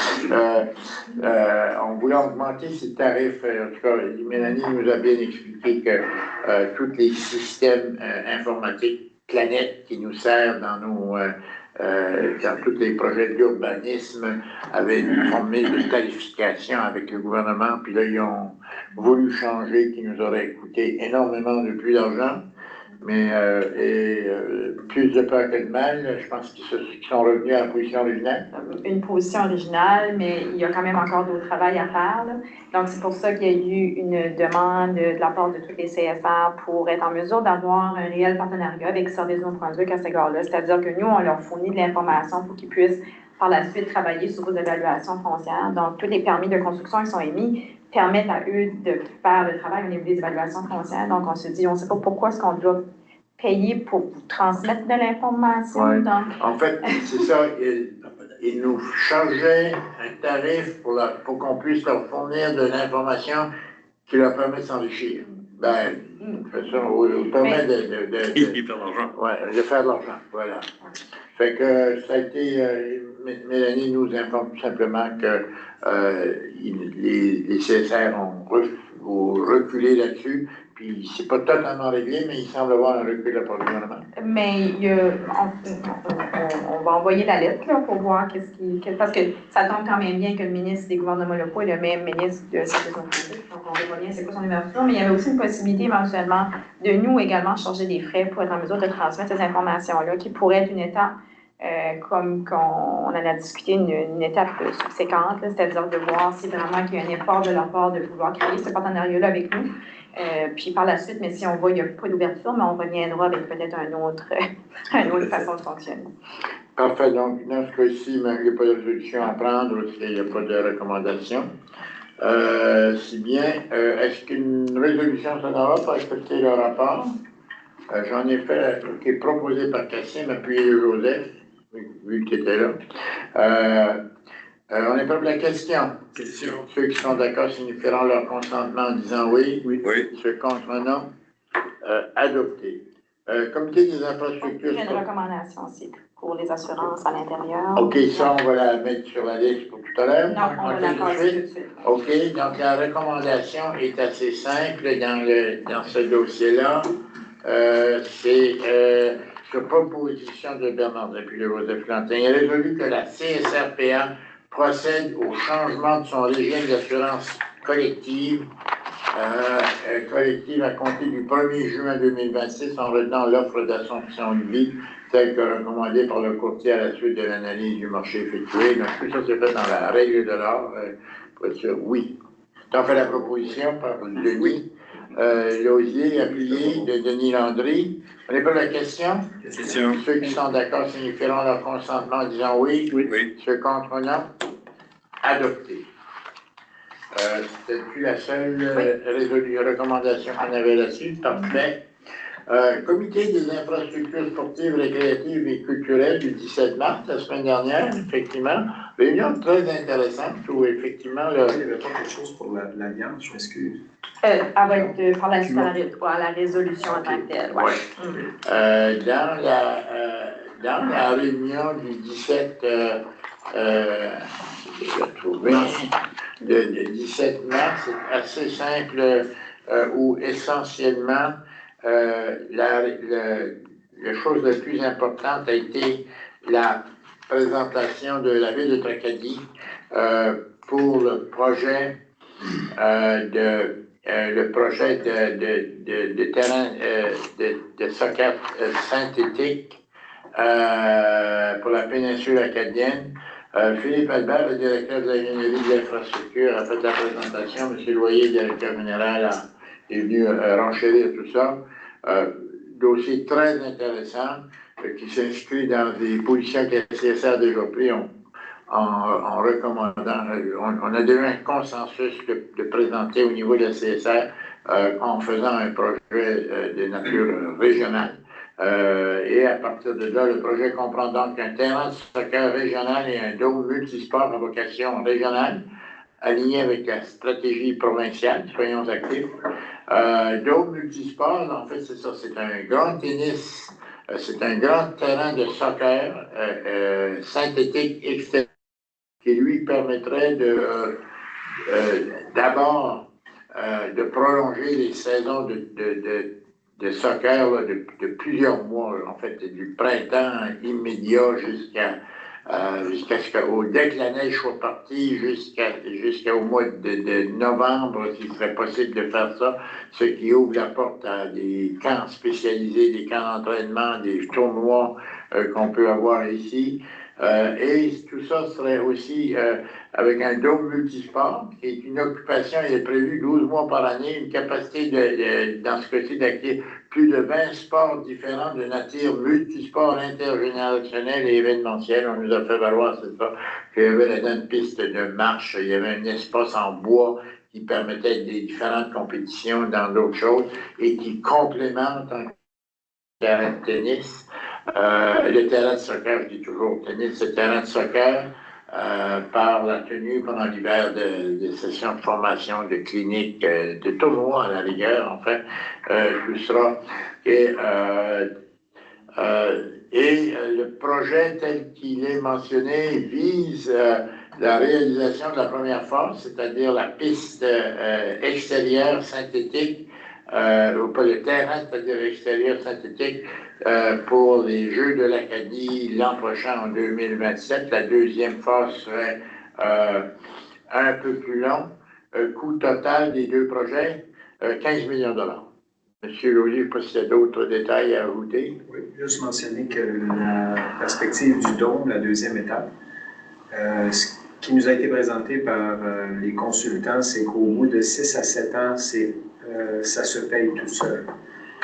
on voulait augmenter ces tarifs. En tout cas, Mélanie nous a bien expliqué que tous les systèmes informatiques Planète qui nous servent dans tous les projets d'urbanisme avaient une formule de tarification avec le gouvernement, puis là, ils ont voulu changer, qui nous aurait coûté énormément de plus d'argent. Mais plus de peur que de mal, je pense qu'ils sont revenus à la position originale.
Une position originale, mais il y a quand même encore d'autres travail à faire. Là. Donc, c'est pour ça qu'il y a eu une demande de la part de tous les CFR pour être en mesure d'avoir un réel partenariat avec Service Nouveau-Brunswick à cet égard-là. C'est-à-dire que nous, on leur fournit de l'information pour qu'ils puissent par la suite travailler sur vos évaluations foncières. Donc, tous les permis de construction qui sont émis permettent à eux de faire le travail au niveau des évaluations foncières. Donc, on se dit, on ne sait pas pourquoi est-ce qu'on doit payer pour vous transmettre de l'information.
Ouais.
Donc...
En fait, c'est ça. Ils nous chargeaient un tarif pour qu'on puisse leur fournir de l'information qui leur permet de s'enrichir. Ben, ça permet de faire de l'argent. Voilà. Fait que ça a été, Mélanie nous informe tout simplement que les CSR ont reculé là-dessus, puis c'est pas totalement réglé, mais il semble avoir un recul de la part du gouvernement.
Mais on va envoyer la lettre là, pour voir parce que ça tombe quand même bien que le ministre des gouvernements locaux est le même ministre de Service Nouveau-Brunswick, donc on verra bien c'est quoi son ouverture, mais il y avait aussi une possibilité éventuellement de nous également charger des frais pour être en mesure de transmettre ces informations-là, qui pourrait être une étape comme on en a discuté, une étape subséquente, c'est-à-dire de voir si vraiment qu'il y a un effort de leur part de pouvoir créer ce partenariat-là avec nous. Puis par la suite, mais si on voit qu'il n'y a pas d'ouverture, mais on reviendra avec peut-être une autre façon de fonctionner.
Parfait. Donc, dans ce cas-ci, il n'y a pas de résolution à prendre, il n'y a pas de recommandation. Si bien, est-ce qu'une résolution s'en va pour accepter le rapport? J'en ai fait, qui est proposé par Cassim, appuyé de Joseph, vu que tu étais là. On est prêt pour la question. Ceux qui sont d'accord signifieront leur consentement en disant oui.
Oui.
Ceux contre non. Adopté. Comité des infrastructures.
Il y a une recommandation aussi pour les assurances à l'intérieur.
OK, ça, on va la mettre sur la liste pour tout à l'heure.
Non, on va la passer tout de suite.
OK, donc la recommandation est assez simple dans ce dossier-là. C'est sur proposition de Bernard Depuis le Joseph Lantin. Il est résolu que la CSRPA procède au changement de son régime d'assurance collective à compter du 1er juin 2026 en retenant l'offre d'assomption de vie telle que recommandée par le courtier à la suite de l'analyse du marché effectué. Donc tout ça s'est fait dans la règle de l'or. Pour être sûr, oui. T'en fais la proposition par Denis Lausier, appuyé de Denis Landry. On n'est pas la question?
Question.
Ceux qui sont d'accord signifieront leur consentement en disant oui.
Oui.
Ceux contre non. Adopté. C'était plus la seule recommandation qu'on avait là-dessus. Parfait. Comité des infrastructures sportives, récréatives et culturelles du 17 mars, la semaine dernière, effectivement. Réunion très intéressante où, effectivement,
Il n'y avait pas quelque chose pour l'Alliance, je m'excuse.
Elle va être par la suite à la résolution en tant que telle. Ouais.
Dans la réunion du 17 le 17 mars, c'est assez simple, où essentiellement, la chose la plus importante a été la présentation de la ville de Tracadie pour le projet de terrain de soccer synthétique pour la péninsule acadienne. Philippe Albert, le directeur de l'ingénierie de l'infrastructure, a fait la présentation. M. Loyer, directeur général, est venu renchérir tout ça. Dossier très intéressant qui s'inscrit dans des positions que la CSA a déjà prises. en recommandant, on a déjà un consensus de présenter au niveau de la CSR en faisant un projet de nature régionale. Et à partir de là, le projet comprend donc un terrain de soccer régional et un dôme multisport à vocation régionale, aligné avec la stratégie provinciale, soyons actifs. Dôme multisport, en fait, c'est ça, c'est un grand tennis, c'est un grand terrain de soccer synthétique extérieur qui lui permettrait d'abord de prolonger les saisons de soccer là, de plusieurs mois, en fait, du printemps immédiat jusqu'à dès que la neige soit partie, jusqu'au mois de novembre, s'il serait possible de faire ça, ce qui ouvre la porte à des camps spécialisés, des camps d'entraînement, des tournois qu'on peut avoir ici. Et tout ça serait aussi avec un dôme multisport, qui est une occupation, il est prévu 12 mois par année, une capacité dans ce cas-ci d'acquérir plus de 20 sports différents de nature multisport intergénérationnel et événementiel. On nous a fait valoir, c'est ça, qu'il y avait là une piste de marche, il y avait un espace en bois qui permettait des différentes compétitions dans d'autres choses et qui complémente un terrain de tennis. Le terrain de soccer, je dis toujours tennis, le terrain de soccer, par la tenue pendant l'hiver de sessions de formation, de cliniques, de tournois à la rigueur, en fait, tout sera. Et le projet tel qu'il est mentionné vise la réalisation de la première phase, c'est-à-dire la piste extérieure synthétique, ou pas le terrain, c'est-à-dire extérieur synthétique, pour les Jeux de l'Acadie l'an prochain en 2027. La deuxième phase serait un peu plus long. Coût total des deux projets, 15 millions de dollars. Monsieur Laulier, je ne sais pas s'il y a d'autres détails à ajouter.
Oui, juste mentionner que la perspective du dôme, la deuxième étape, ce qui nous a été présenté par les consultants, c'est qu'au bout de 6 à 7 ans, ça se paye tout seul.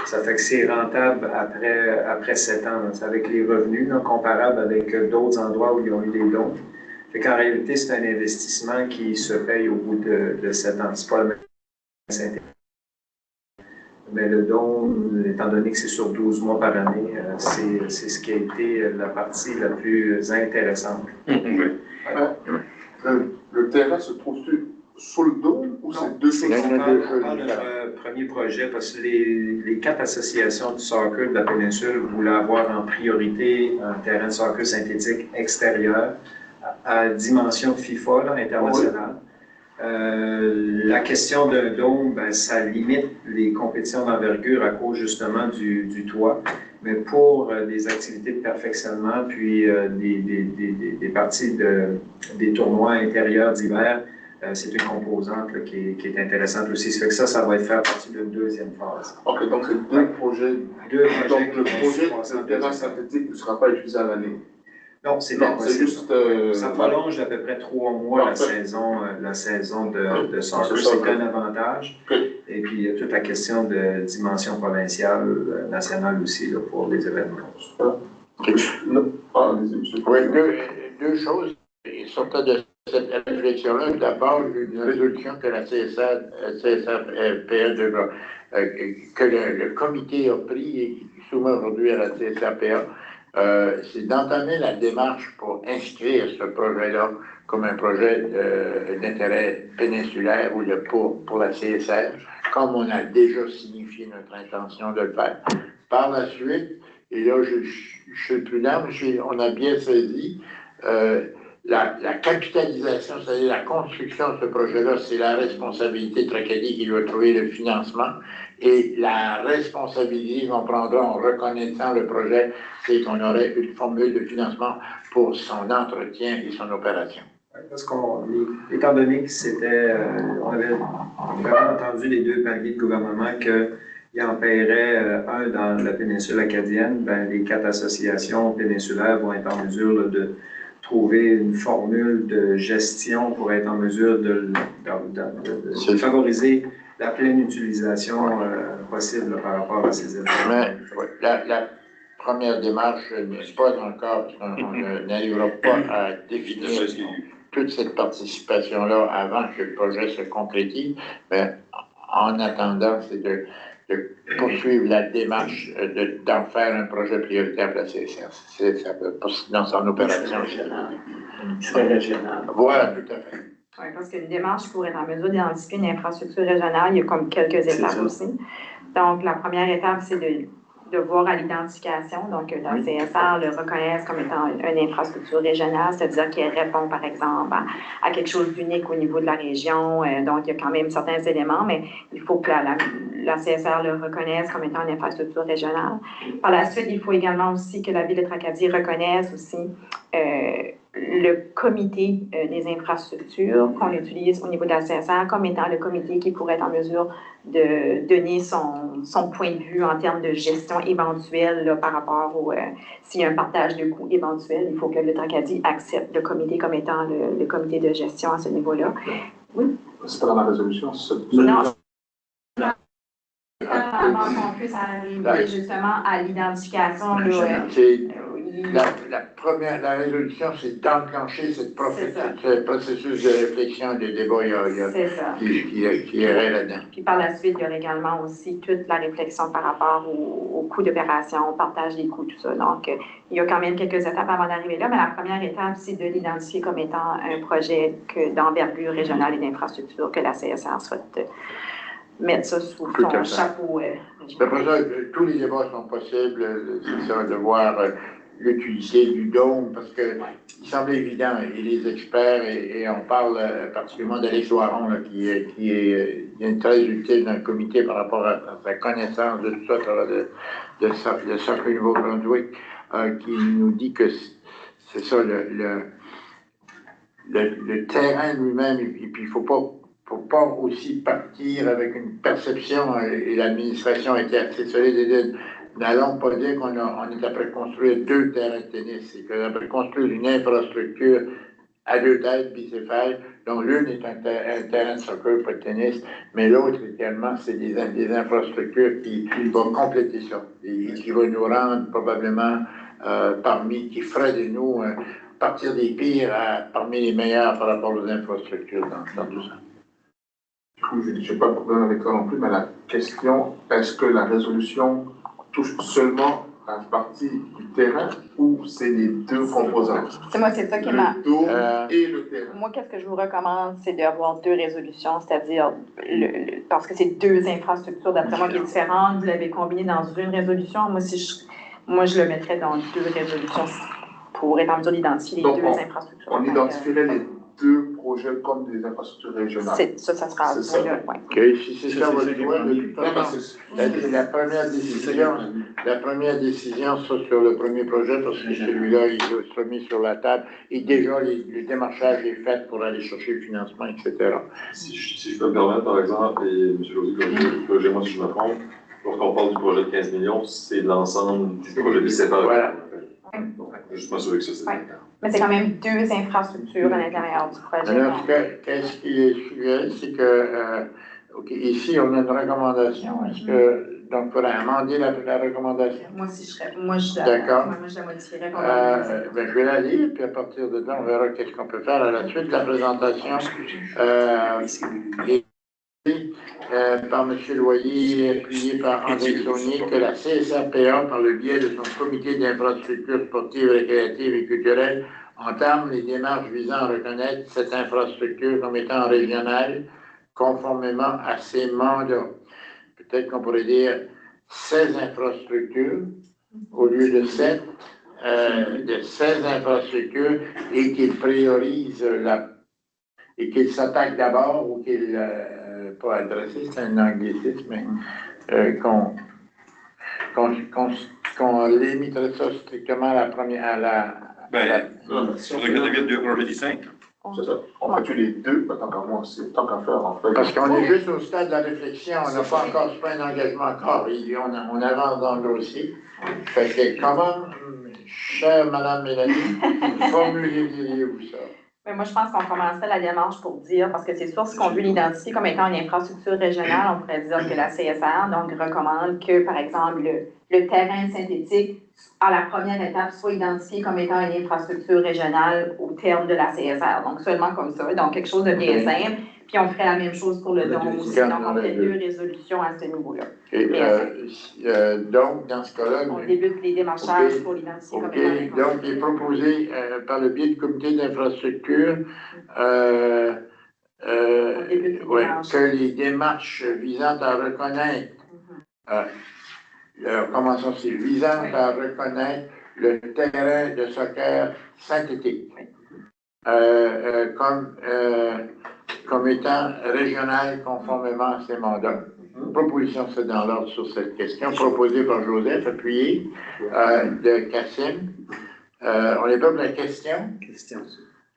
Ça fait que c'est rentable après 7 ans. C'est avec les revenus comparables avec d'autres endroits où ils ont eu des dons. Fait qu'en réalité, c'est un investissement qui se paye au bout de 7 ans. C'est pas le même. Mais le don, étant donné que c'est sur 12 mois par année, c'est ce qui a été la partie la plus intéressante.
Le terrain se trouve-t-il sous le dôme ou c'est deux choses?
On parle de notre premier projet parce que les 4 associations du soccer de la péninsule voulaient avoir en priorité un terrain de soccer synthétique extérieur à dimension FIFA là, internationale. La question d'un dôme, ben, ça limite les compétitions d'envergure à cause justement du toit. Mais pour des activités de perfectionnement, puis des parties des tournois intérieurs d'hiver, c'est une composante là, qui est intéressante aussi. Ça fait que ça va être fait à partir d'une deuxième phase.
OK, donc c'est deux projets. Donc le projet de terrain synthétique ne sera pas utilisé à l'année.
Non, c'est
juste.
Ça prolonge d'à peu près 3 mois la saison de soccer. C'est un avantage. Et puis, il y a toute la question de dimension provinciale, nationale aussi, là, pour les événements.
Oui, deux choses. Sortant de cette réflexion-là, d'abord, une résolution que la CSRPA que le comité a pris et qui soumet aujourd'hui à la CSRPA, c'est d'entamer la démarche pour inscrire ce projet-là comme un projet d'intérêt péninsulaire ou pour la CSR, comme on a déjà signifié notre intention de le faire. Par la suite, et là je suis prudent, on a bien saisi, la capitalisation, c'est-à-dire la construction de ce projet-là, c'est la responsabilité de Tracadie qui doit trouver le financement. Et la responsabilité qu'on prendra en reconnaissant le projet, c'est qu'on aurait une formule de financement pour son entretien et son opération.
Parce étant donné que on avait vraiment entendu les deux paliers de gouvernement qu'ils en paieraient un dans la péninsule acadienne, ben, les 4 associations péninsulaires vont être en mesure là, de trouver une formule de gestion pour être en mesure de favoriser la pleine utilisation possible là, par rapport à ces événements.
La première démarche n'est pas encore, parce qu'on n'arrivera pas à définir toute cette participation-là avant que le projet se concrétise. Mais en attendant, c'est de poursuivre la démarche d'en faire un projet prioritaire pour la CSR. Ça peut pas dans son opération.
C'est régional.
Voilà, tout à fait.
Oui, parce qu'une démarche pour être en mesure d'identifier une infrastructure régionale, il y a comme quelques étapes aussi. Donc, la première étape, c'est de voir à l'identification, donc la CSR le reconnaisse comme étant une infrastructure régionale, c'est-à-dire qu'elle répond, par exemple, à quelque chose d'unique au niveau de la région. Donc, il y a quand même certains éléments, mais il faut que la CSR le reconnaisse comme étant une infrastructure régionale. Par la suite, il faut également aussi que la Ville de Tracadie reconnaisse aussi le comité des infrastructures qu'on utilise au niveau de la CSR comme étant le comité qui pourrait être en mesure de donner son point de vue en termes de gestion éventuelle là, par rapport au s'il y a un partage de coûts éventuel, il faut que le Tracadie accepte le comité comme étant le comité de gestion à ce niveau-là. Oui?
C'est pas dans la résolution,
Non. Avant qu'on puisse arriver justement à l'identification,
la résolution, c'est d'enclencher ce processus de réflexion, de débat qui irait là-dedans.
Puis par la suite, il y aura également aussi toute la réflexion par rapport aux coûts d'opération, au partage des coûts, tout ça. Donc, il y a quand même quelques étapes avant d'arriver là, mais la première étape, c'est de l'identifier comme étant un projet d'envergure régionale et d'infrastructure que la CSR souhaite mettre ça sous son chapeau.
Après ça, tous les débats sont possibles, c'est ça, de voir l'utilité du dôme, parce que il semble évident, et les experts, et on parle particulièrement d'Alex Loiron, là, qui est très utile dans le comité par rapport à sa connaissance de tout ça, de Sacré Nouveau-Brunswick, qui nous dit que c'est ça, le terrain lui-même, et puis il faut pas aussi partir avec une perception, et l'administration était assez solide et dit, n'allons pas dire qu'on est après construire 2 terrains de tennis, c'est qu'on est après construire une infrastructure à 2 têtes bicéphales, dont l'une est un terrain de soccer, pas de tennis, mais l'autre, également, c'est des infrastructures qui vont compléter ça, et qui vont nous rendre probablement qui ferait de nous partir des pires parmi les meilleurs par rapport aux infrastructures dans tout ça.
Je n'ai pas de problème avec ça non plus, mais la question, est-ce que la résolution touche seulement la partie du terrain ou c'est les 2 composantes?
C'est ça qui m'a...
Le dôme et le terrain.
Moi, qu'est-ce que je vous recommande, c'est d'avoir 2 résolutions, c'est-à-dire, parce que c'est 2 infrastructures, d'après moi, qui est différente, vous l'avez combiné dans une résolution. Moi, je le mettrais dans 2 résolutions pour être en mesure d'identifier les 2 infrastructures.
On identifierait les 2 projets comme des infrastructures régionales.
Ça sera
c'est ça.
Okay, si c'est ça votre choix, la première décision sur le premier projet, parce que celui-là, il sera mis sur la table, et déjà, le démarchage est fait pour aller chercher le financement, etc.
Si je peux me permettre, par exemple, et M. Lausier, corrigez-moi si je me trompe, lorsqu'on parle du projet de 15 millions, c'est l'ensemble du projet des CFA.
Voilà.
Donc, juste m'assurer que ça, c'est
Mais c'est quand même 2 infrastructures à l'intérieur du projet.
Alors, qu'est-ce qui est suggéré, c'est que, ici, on a une recommandation. Est-ce que, donc, il faudrait amender la recommandation?
Moi, je
D'accord.
Moi, je la modifierais.
Je vais la lire, puis à partir de là, on verra qu'est-ce qu'on peut faire à la suite de la présentation. Par M. Loyer, appuyé par André Saunier, que la CSRPA, par le biais de son comité d'infrastructures sportives, récréatives et culturelles, entame les démarches visant à reconnaître cette infrastructure comme étant régionale, conformément à ses mandats. Peut-être qu'on pourrait dire 16 infrastructures au lieu de 7, de 16 infrastructures, et qu'il priorise et qu'il s'attaque d'abord, ou qu'il pas adressé, c'est un anglicisme, mais qu'on limiterait ça strictement à la première,
sur le cas de 2 projets distincts.
C'est ça. On fait les 2, tant qu'à moi, c'est tant qu'à faire, en fait.
Parce qu'on est juste au stade de la réflexion, on n'a pas encore fait un engagement encore, on avance dans le dossier. Fait que comment, chère Madame Mélanie, formuleriez-vous ça?
Mais moi, je pense qu'on commencerait la démarche pour dire, parce que c'est sûr, ce qu'on veut l'identifier comme étant une infrastructure régionale, on pourrait dire que la CSR donc recommande que, par exemple, le terrain synthétique, à la première étape, soit identifié comme étant une infrastructure régionale au terme de la CSR. Donc, seulement comme ça. Donc, quelque chose de bien simple. Puis, on ferait la même chose pour le don aussi. Donc, on fait 2 résolutions à ce niveau-là.
Donc, dans ce cas-là...
On débute les démarchages pour l'identifier comme étant une infrastructure.
Donc, il est proposé par le biais du comité d'infrastructure que les démarches visant à reconnaître, commençons-ci, visant à reconnaître le terrain de soccer synthétique comme étant régional conformément à ses mandats. Proposition c'est dans l'ordre sur cette question, proposée par Joseph, appuyée de Cassim. On est pas pour la question.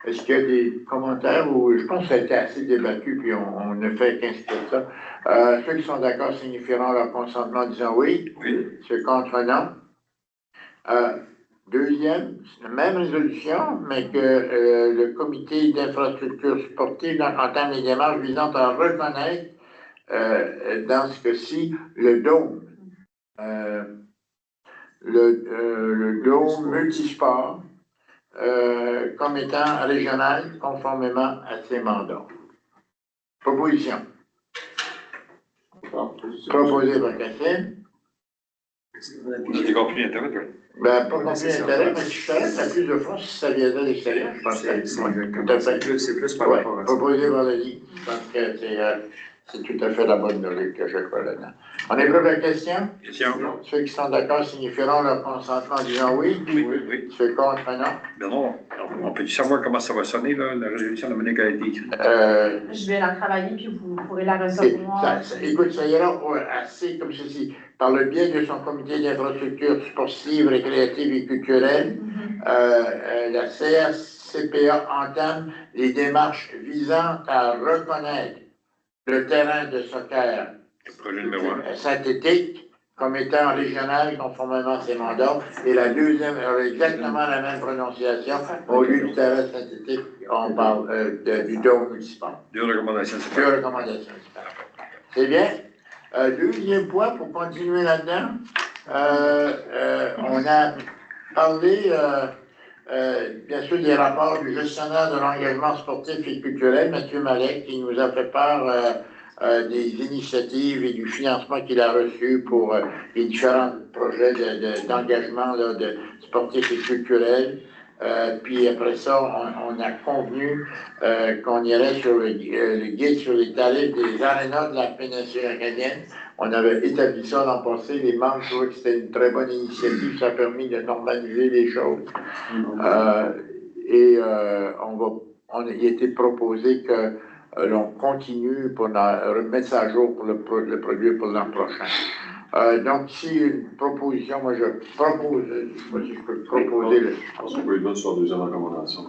Est-ce qu'il y a des commentaires ou je pense que ça a été assez débattu puis on ne fait qu'inscrire ça. Ceux qui sont d'accord signifieront leur consentement en disant oui. Ceux contre non. Deuxième, c'est la même résolution, mais que le comité d'infrastructure sportive entame les démarches visant à reconnaître dans ce cas-ci le dôme. Le dôme multisport comme étant régional conformément à ses mandats. Proposition. Proposée par Catherine.
J'ai compris l'intérêt, oui.
Ben, pas compris l'intérêt, mais je savais que la plus de France, si ça viendrait de l'extérieur, je pense que
C'est plus par rapport à ça.
Proposé par la Ligue. Je pense que c'est tout à fait la bonne logique que je crois là-dedans. On est prêt pour la question?
Question?
Ceux qui sont d'accord signifieront leur consentement en disant oui.
Oui.
Ceux contre, non.
Ben non, on peut savoir comment ça va sonner, là, la résolution de Monique a été écrite.
Je vais la travailler, puis vous pourrez la recevoir.
Écoute, ça ira assez comme ceci. Par le biais de son comité d'infrastructure sportive, récréative et culturelle, la CSCPA entame les démarches visant à reconnaître le terrain de soccer synthétique comme étant régional conformément à ses mandats. Et la deuxième, exactement la même prononciation, au lieu du terrain synthétique, on parle du dôme municipal.
Deux recommandations.
Deux recommandations. C'est bien. Deuxième point, pour continuer là-dedans, on a parlé, bien sûr, des rapports du gestionnaire de l'engagement sportif et culturel, M. Malek, qui nous a fait part des initiatives et du financement qu'il a reçu pour les différents projets d'engagement de sportif et culturel. Puis après ça, on a convenu qu'on irait sur le guide sur les tarifs des arénas de la péninsule acadienne. On avait établi ça l'an passé. Les membres trouvaient que c'était une très bonne initiative. Ça a permis de normaliser les choses. Il a été proposé que l'on continue pour remettre ça à jour pour le produire pour l'an prochain. Donc, si une proposition, moi je propose, je ne sais pas si je peux proposer.
Je pense qu'on peut y voter sur la deuxième recommandation.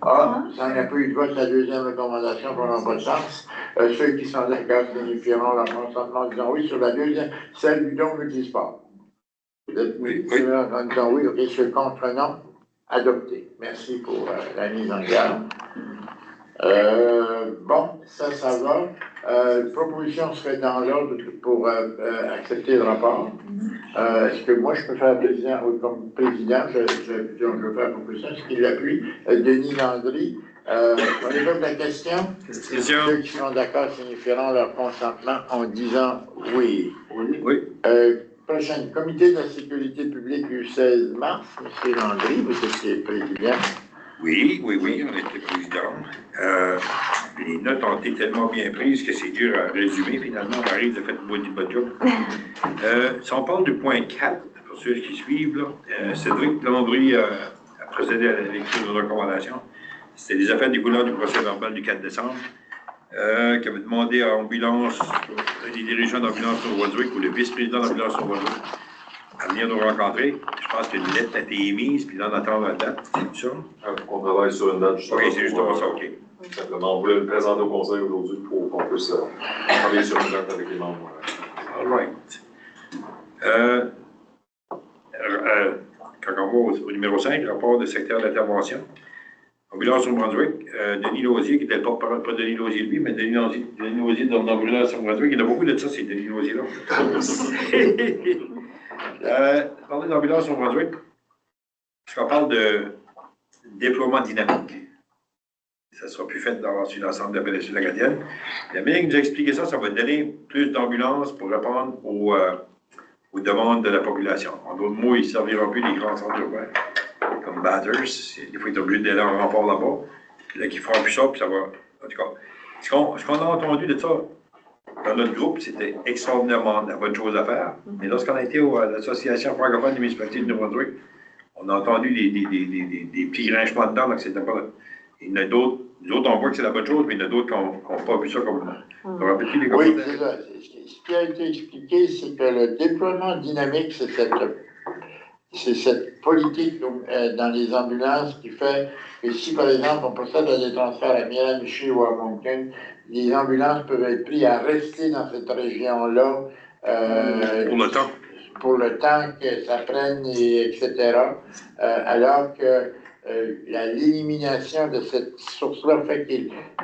Ah, ça n'a pas eu de vote la deuxième recommandation, qu'on n'a pas de chance. Ceux qui sont d'accord signifieront leur consentement en disant oui sur la deuxième, celle du don multisport.
Oui.
En disant oui, ok, ceux contre non, adopté. Merci pour la mise en garde. Bon, ça va. Proposition serait dans l'ordre pour accepter le rapport. Est-ce que moi, je peux faire président, ou comme président, je veux faire proposition, est-ce qu'il l'appuie? Denis Landry. On évoque la question. Ceux qui sont d'accord signifieront leur consentement en disant oui. Prochaine, comité de la sécurité publique du 16 mars, M. Landry, vous étiez président.
Oui, on était président. Les notes ont été tellement bien prises que c'est dur à résumer. Finalement, on arrive de faire une bonne job. Si on parle du point 4, pour ceux qui suivent, là, Cédric Landry a procédé à la lecture de recommandations. C'était des affaires découlant du procès verbal du 4 décembre, qui avait demandé à Ambulance, les dirigeants d'Ambulance sur Wadswick ou le vice-président d'Ambulance sur Wadswick à venir nous rencontrer. Je pense qu'une lettre a été émise, puis là, on attend la date. C'est ça?
On travaille sur une date justement.
Oui, c'est justement ça, OK.
Simplement, on voulait le présenter au conseil aujourd'hui pour qu'on puisse travailler sur une date avec les membres.
All right. Quand on va au numéro 5, rapport de secteur d'intervention, Ambulance au Brunswick, Denis Lausier, qui était le porte-parole, pas Denis Lausier lui, mais Denis Lausier dans l'ambulance au Brunswick. Il y en a beaucoup de ça, c'est Denis Lausier-là. Parler d'ambulance au Brunswick, parce qu'on parle de déploiement dynamique. Ça ne sera plus fait sur l'ensemble de la péninsule acadienne. La manière qui nous a expliqué ça, ça va donner plus d'ambulances pour répondre aux demandes de la population. En d'autres mots, ils ne serviront plus des grands centres urbains, comme Bathurst. Des fois, ils sont obligés d'aller en renfort là-bas. Puis là, qu'ils feront plus ça, puis ça va. En tout cas, ce qu'on a entendu de ça dans notre groupe, c'était extraordinairement la bonne chose à faire. Mais lorsqu'on a été à l'Association francophone des municipalités de New-Brunswick, on a entendu des petits grinchements dedans, donc c'était pas. Il y en a d'autres, nous autres, on voit que c'est la bonne chose, mais il y en a d'autres qui n'ont pas vu ça comme.
Oui, c'est ça. Ce qui a été expliqué, c'est que le déploiement dynamique, c'est cette politique dans les ambulances qui fait que si, par exemple, on procède à des transferts à Miramichi ou à Moncton, les ambulances peuvent être prises à rester dans cette région-là. Pour le temps que ça prenne, etc. Alors que l'élimination de cette source-là fait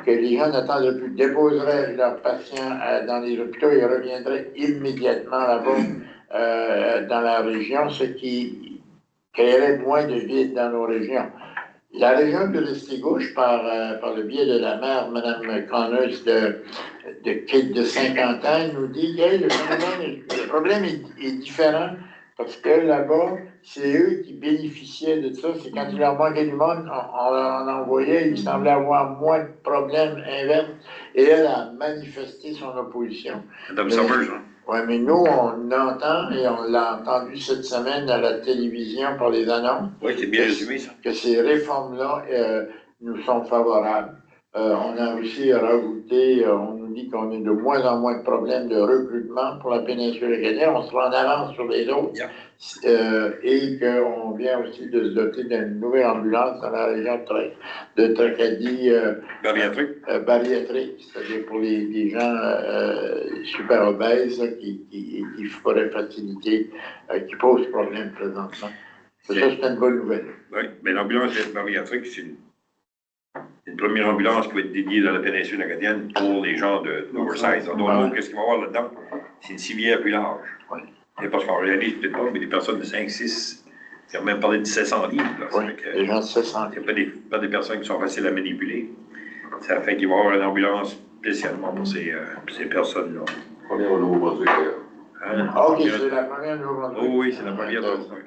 que les gens n'attendent plus, déposeraient leurs patients dans les hôpitaux et reviendraient immédiatement là-bas dans la région, ce qui créerait moins de vide dans nos régions. La région de l'Estigouche, par le biais de la maire, Mme Connors de 50 ans, nous dit que le problème est différent parce que là-bas, c'est eux qui bénéficiaient de ça. C'est quand il leur manquait du monde, on leur en envoyait, il semblait avoir moins de problèmes inverses. Et elle a manifesté son opposition.
Madame Summers, hein?
Oui, mais nous, on entend, et on l'a entendu cette semaine à la télévision par les annonces.
Oui, c'est bien résumé, ça.
Que ces réformes-là nous sont favorables. On a aussi rajouté, on nous dit qu'on a de moins en moins de problèmes de recrutement pour la péninsule acadienne. On sera en avance sur les autres. Yeah. Et qu'on vient aussi de se doter d'une nouvelle ambulance dans la région de Tracadie. Bariatrique, c'est-à-dire pour les gens super obèses qui pourraient faciliter, qui posent problème présentement. Ça, c'est une bonne nouvelle.
Oui, mais l'ambulance bariatrique, c'est une première ambulance qui va être dédiée dans la péninsule acadienne pour les gens de l'oversize. En d'autres mots, qu'est-ce qu'il va y avoir là-dedans? C'est une civière plus large. Oui. Et parce qu'on réalise peut-être pas, mais des personnes de 5, 6, ils ont même parlé de 700 livres. Là.
Oui, les gens de 700 livres.
Il n'y a pas des personnes qui sont faciles à manipuler. Ça fait qu'il va y avoir une ambulance spécialement pour ces personnes-là.
Première au Nouveau-Brunswick, d'ailleurs.
Hein? OK, c'est la première au Nouveau-Brunswick.
Oh, oui, c'est la première au Nouveau-Brunswick.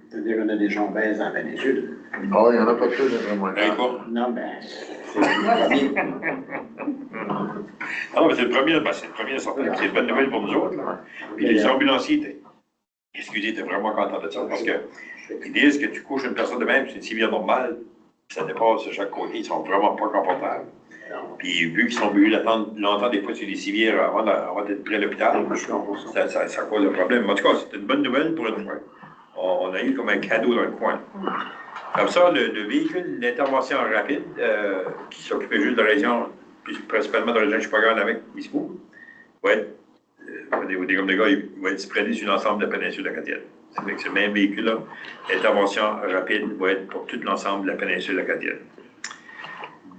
C'est-à-dire qu'on a des gens obèses en péninsule.
Oh, il n'y en a pas tous, vraiment.
Non, ben, c'est
non, mais c'est le premier, c'est une bonne nouvelle pour nous autres. Là. Puis les ambulanciers étaient vraiment contents de ça, parce qu'ils disent que tu couches une personne de même, c'est une civière normale, puis ça dépasse de chaque côté, ils sont vraiment pas confortables. Puis vu qu'ils sont obligés d'attendre longtemps, des fois, sur des civières avant d'être près de l'hôpital, ça cause un problème. En tout cas, c'est une bonne nouvelle pour une fois. On a eu comme un cadeau dans le coin. Comme ça, le véhicule d'intervention rapide, qui s'occupait juste de la région, principalement de la région Chupagan-avec Miscou, va être, comme des gars, il va être spreadé sur l'ensemble de la péninsule acadienne. C'est-à-dire que ce même véhicule-là, l'intervention rapide, va être pour tout l'ensemble de la péninsule acadienne.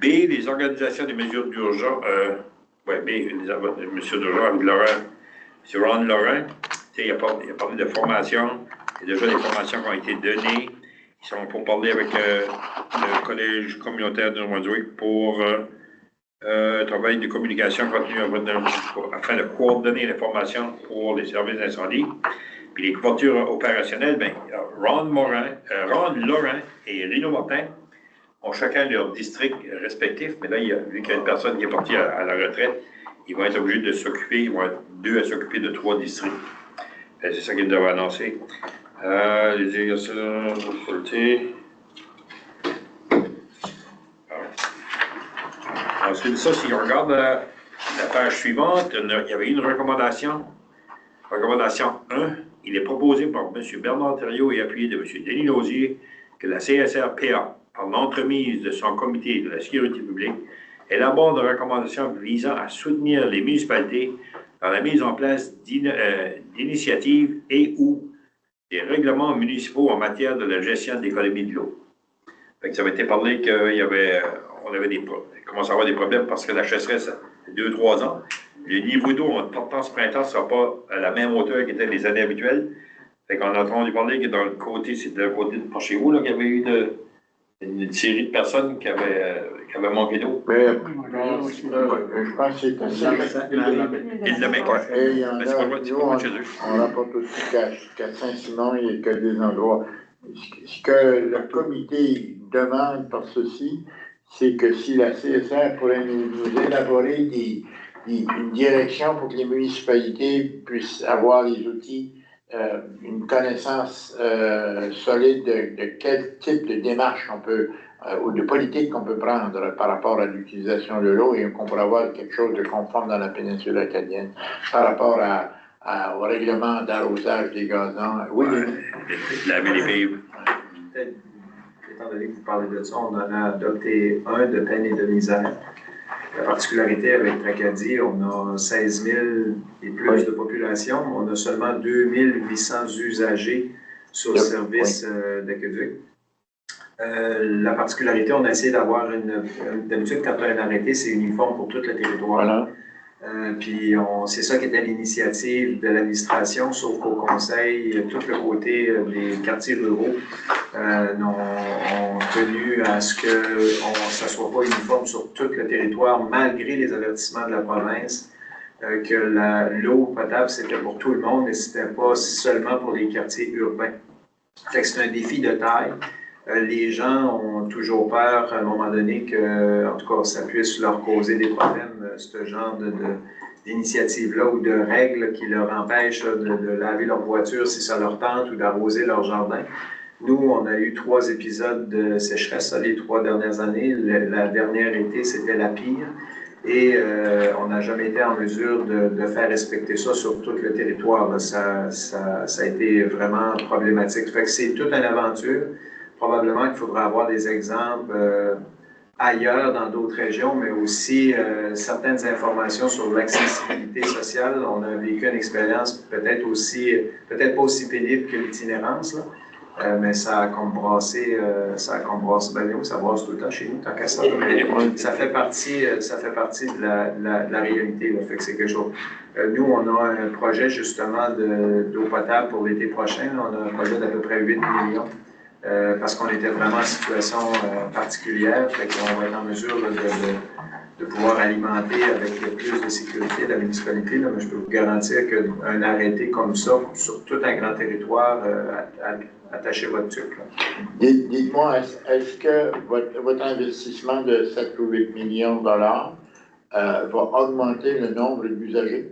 B, les organisations des mesures d'urgence, B, les mesures d'urgence avec Laurent, M. Ron Laurent, il a parlé de formation. Il y a déjà des formations qui ont été données. Ils sont pour parler avec le Collège communautaire de New-Brunswick pour travail de communication continue afin de coordonner les formations pour les services d'incendie. Puis les couvertures opérationnelles, bien, Ron Laurent et Rino Martin ont chacun leur district respectif, mais là, vu qu'il y a une personne qui est partie à la retraite, ils vont être obligés de s'occuper, ils vont être 2 à s'occuper de 3 districts. C'est ça qu'ils doivent annoncer. Les exercices de qualité. Ensuite de ça, si on regarde la page suivante, il y avait une recommandation. Recommandation 1. Il est proposé par M. Bernard Thériault et appuyé de M. Denis Lausier que la CSRPA, par l'entremise de son comité de la sécurité publique, élabore des recommandations visant à soutenir les municipalités dans la mise en place d'initiatives et ou des règlements municipaux en matière de la gestion de l'économie de l'eau. Fait que ça avait été parlé qu'il y avait, on commençait à avoir des problèmes parce que la chasseresse, 2-3 ans. Le niveau d'eau en portant ce printemps ne sera pas à la même hauteur qu'il était les années habituelles. Fait qu'on a entendu parler que dans le côté, c'est de côté de chez vous, là, qu'il y avait eu une série de personnes qui avaient manqué d'eau.
Mais je pense que c'est assez.
Il le met.
Et il y en
Mais c'est
a,
pas
nous,
loin de chez eux.
on rapporte aussi qu'à Saint-Simon, il n'y a que des endroits. Ce que le comité demande par ceci, c'est que si la CSR pourrait nous élaborer une direction pour que les municipalités puissent avoir les outils, une connaissance solide de quel type de démarche on peut, ou de politique qu'on peut prendre par rapport à l'utilisation de l'eau et qu'on pourrait avoir quelque chose de conforme dans la péninsule acadienne par rapport au règlement d'arrosage des gazons. Oui,
Laver les pives.
Étant donné que vous parlez de ça, on en a adopté un de peine et de misère. La particularité avec Tracadie, on a 16 000 et plus de population, on a seulement 2 800 usagers sur le service d'aqueduc. La particularité, on a essayé d'avoir d'habitude, quand on a un arrêté, c'est uniforme pour tout le territoire.
Voilà.
Puis c'est ça qui était l'initiative de l'administration, sauf qu'au conseil, tout le côté des quartiers ruraux ont tenu à ce que ça ne soit pas uniforme sur tout le territoire, malgré les avertissements de la province, que l'eau potable, c'était pour tout le monde et ce n'était pas seulement pour les quartiers urbains. Fait que c'est un défi de taille. Les gens ont toujours peur, à un moment donné, que, en tout cas, ça puisse leur causer des problèmes, ce genre d'initiative-là ou de règles qui leur empêchent de laver leur voiture si ça leur tente ou d'arroser leur jardin. Nous, on a eu 3 épisodes de sécheresse les 3 dernières années. La dernière été, c'était la pire. Et on n'a jamais été en mesure de faire respecter ça sur tout le territoire. Ça a été vraiment problématique. Fait que c'est toute une aventure. Probablement qu'il faudra avoir des exemples ailleurs dans d'autres régions, mais aussi certaines informations sur l'accessibilité sociale. On a vécu une expérience peut-être pas aussi pénible que l'itinérance, mais ça a comme brassé, ben oui, ça brasse tout le temps chez nous, tant qu'à ça. Mais ça fait partie de la réalité, là, fait que c'est quelque chose. Nous, on a un projet justement d'eau potable pour l'été prochain. On a un projet d'à peu près 8 millions. Parce qu'on était vraiment en situation particulière, fait qu'on va être en mesure de pouvoir alimenter avec le plus de sécurité la municipalité. Là, mais je peux vous garantir qu'un arrêté comme ça, sur tout un grand territoire, attachez votre truc.
Dites-moi, est-ce que votre investissement de 7 ou 8 millions de dollars va augmenter le nombre d'usagers?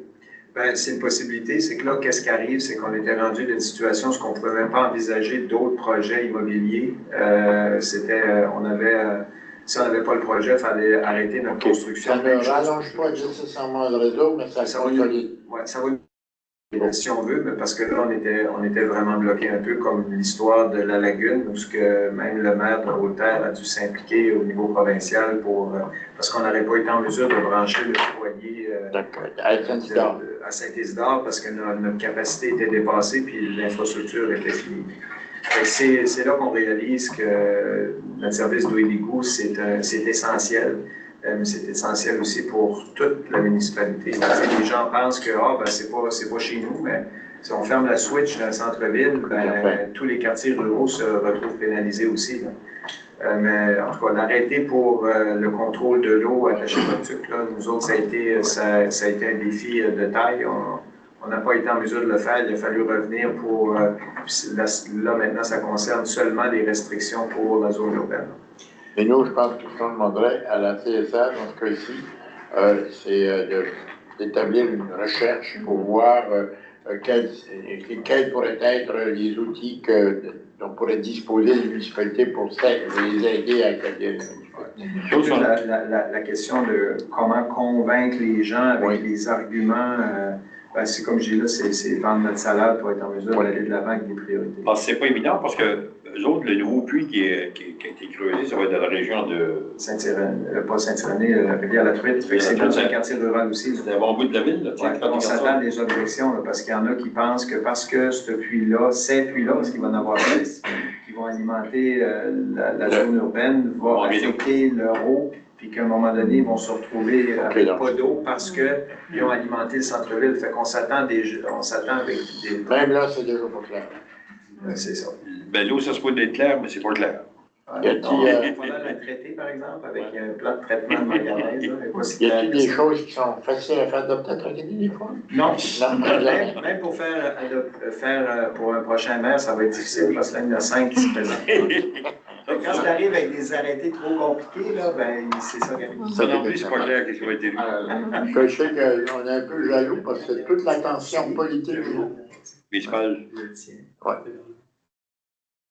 Ben, c'est une possibilité. C'est que là, qu'est-ce qui arrive, c'est qu'on était rendu dans une situation où on ne pouvait même pas envisager d'autres projets immobiliers. Si on n'avait pas le projet, il fallait arrêter notre construction.
Ça ne rallonge pas nécessairement le réseau, mais ça consolide.
Oui, ça va si on veut, mais parce que là, on était vraiment bloqué un peu comme l'histoire de la lagune, où même le maire de Haute-Terre a dû s'impliquer au niveau provincial parce qu'on n'aurait pas été en mesure de brancher le foyer à Saint-Isidore parce que notre capacité était dépassée puis l'infrastructure était finie. C'est là qu'on réalise que notre service d'eau et d'égout, c'est essentiel. Mais c'est essentiel aussi pour toute la municipalité. Les gens pensent que c'est pas chez nous, mais si on ferme la switch dans le centre-ville, tous les quartiers ruraux se retrouvent pénalisés aussi. Mais en tout cas, l'arrêté pour le contrôle de l'eau attaché à notre truc, nous autres, ça a été un défi de taille. On n'a pas été en mesure de le faire. Il a fallu revenir pour... là, maintenant, ça concerne seulement les restrictions pour la zone urbaine.
Et nous, je pense que ce qu'on demanderait à la CSR, dans ce cas-ci, c'est d'établir une recherche pour voir quels pourraient être les outils dont pourraient disposer les municipalités pour les aider à établir
la question de comment convaincre les gens avec les arguments, c'est comme je dis là, c'est vendre notre salade pour être en mesure d'aller de l'avant avec des priorités.
C'est pas évident parce que eux autres, le nouveau puits qui a été creusé, ça va être dans la région de
Saint-Irénée, pas Saint-Irénée, Rivière-la-Truite. C'est tout un quartier rural aussi.
C'est un bon bout de la ville. Là,
on s'attend à des objections là, parce qu'il y en a qui pensent que parce que ces puits-là, parce qu'il va en avoir 10, qui vont alimenter la zone urbaine va affecter leur eau, puis qu'à un moment donné, ils vont se retrouver avec pas d'eau parce qu'ils ont alimenté le centre-ville. Fait qu'on s'attend avec des...
Même là, c'est déjà pas clair.
C'est ça.
Ben, l'eau, ça se peut d'être clair, mais c'est pas clair.
Y
Il faudrait la traiter, par exemple, avec un plan de traitement de manganèse.
Y a-t-il des choses qui sont faciles à faire adopter à Tracadie, des fois?
Non.
Non,
Même pour faire pour un prochain maire, ça va être difficile parce que là, il y en a 5 qui se présentent. Quand tu arrives avec des arrêtés trop compliqués, là, ben, c'est ça qui arrive.
Ça non plus, c'est pas clair qu'est-ce qui va être élu.
Je sais qu'on est un peu jaloux parce que toute l'attention politique.
Municipal.
Ouais.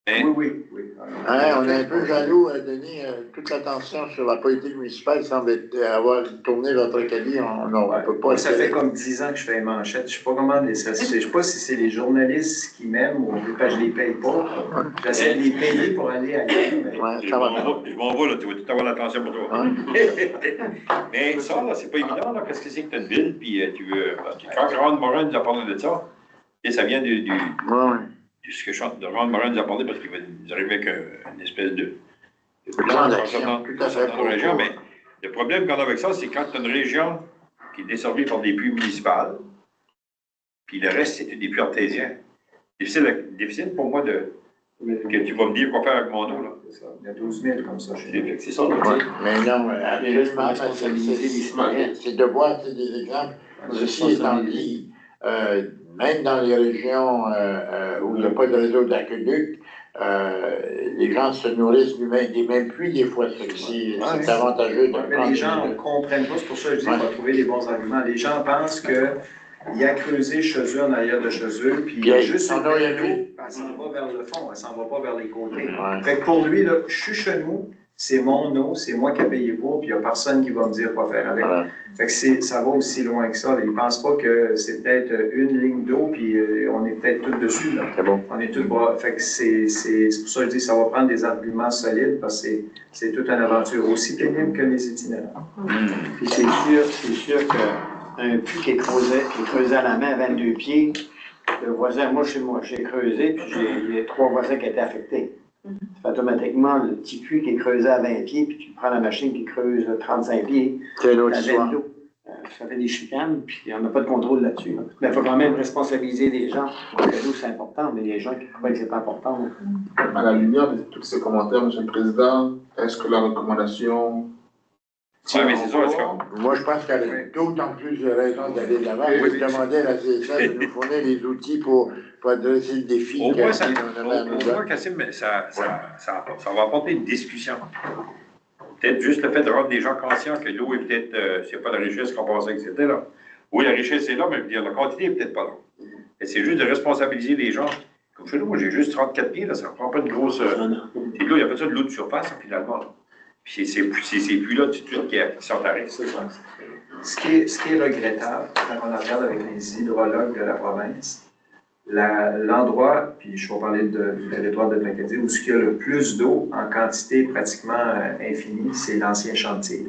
Hein?
Oui.
Hein, on est un peu jaloux, Denis, toute l'attention sur la politique municipale semble avoir tourné vers Tracadie. On ne peut pas.
Ça fait comme 10 ans que je fais les manchettes. Je ne sais pas comment je sais pas si c'est les journalistes qui m'aiment ou je les paye pas. J'essaie de les payer pour aller ailleurs. Mais...
Ouais,
Je m'en vais, là, tu vas tout avoir l'attention pour toi. Mais ça, là, c'est pas évident, là, qu'est-ce que c'est que tu as une ville, puis tu veux. Quand Ron Morin nous a parlé de ça, et ça vient du ce que Ron Morin nous a parlé parce qu'il va nous arriver avec une espèce de
plan d'action, tout à fait.
Dans la région, mais le problème qu'on a avec ça, c'est quand tu as une région qui est desservie par des puits municipaux, puis le reste, c'est des puits artésiens. Difficile pour moi que tu vas me dire quoi faire avec mon eau, là.
Il y a 12 000 comme ça.
C'est ça, là.
Mais non, absolument, c'est de voir des exemples. Ceci étant dit, même dans les régions où il n'y a pas de réseau d'aqueduc, les gens se nourrissent des mêmes puits des fois. C'est avantageux de
mais les gens ne comprennent pas, c'est pour ça que je dis qu'on va trouver des bons arguments. Les gens pensent qu'il y a creusé chez eux en arrière de chez eux, puis il y a juste une eau, elle s'en va vers le fond, elle s'en va pas vers les côtés. Fait que pour lui, là, je suis chez nous, c'est mon eau, c'est moi qui ai payé pour, puis il n'y a personne qui va me dire quoi faire avec. Fait que ça va aussi loin que ça. Ils ne pensent pas que c'est peut-être une ligne d'eau, puis on est peut-être tous dessus. Là.
C'est bon.
On est tous bras. Fait que c'est pour ça que je dis que ça va prendre des arguments solides, parce que c'est toute une aventure, aussi pénible que les itinérants.
Puis c'est sûr qu'un puits qui est creusé à la main à 22 pieds, le voisin, chez moi, j'ai creusé, puis il y a 3 voisins qui étaient affectés. Ça fait automatiquement le petit puits qui est creusé à 20 pieds, puis tu prends la machine qui creuse 35 pieds.
C'est l'autre histoire.
Ça fait des chicanes, puis on n'a pas de contrôle là-dessus. Mais il faut quand même responsabiliser les gens. L'eau, c'est important, mais les gens qui croient que c'est pas important.
À la lumière de tous ces commentaires, M. le Président, est-ce que la recommandation...
Oui, mais c'est ça,
moi, je pense qu'elle a d'autant plus de raisons d'aller de l'avant. Je demander à la CSA de nous fournir les outils pour adresser le défi.
Au moins, Cassim, ça va apporter une discussion. Peut-être juste le fait de rendre des gens conscients que l'eau est peut-être, c'est pas la richesse qu'on pensait que c'était là. Oui, la richesse est là, mais je veux dire, la quantité est peut-être pas là. Et c'est juste de responsabiliser les gens. Comme chez nous, moi, j'ai juste 34 pieds, là, ça ne prend pas une grosse. Et là, il y a pas ça de l'eau de surface, finalement. Là. Puis c'est ces puits-là, tout de suite, qui sont arrêtés.
Ce qui est regrettable, quand on regarde avec les hydrologues de la province, l'endroit, puis je vais parler du territoire de Tracadie, où il y a le plus d'eau en quantité pratiquement infinie, c'est l'ancien chantier.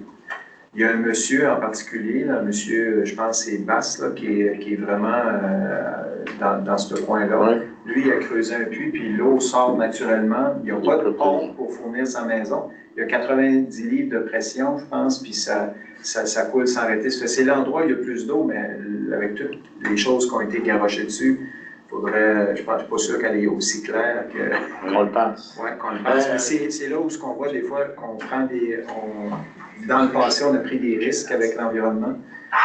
Il y a un monsieur en particulier, un monsieur, je pense c'est Basse, là, qui est vraiment dans ce coin-là. Ouais. Lui, il a creusé un puits, puis l'eau sort naturellement. Il n'y a pas de pompe pour fournir sa maison. Il y a 90 livres de pression, je pense, puis ça coule sans arrêter. C'est l'endroit où il y a plus d'eau, mais avec toutes les choses qui ont été garochées dessus, faudrait, je ne suis pas sûr qu'elle est aussi claire
qu'on le pense.
Oui, qu'on le pense. Mais c'est là où ce qu'on voit des fois qu'on prend dans le passé, on a pris des risques avec l'environnement.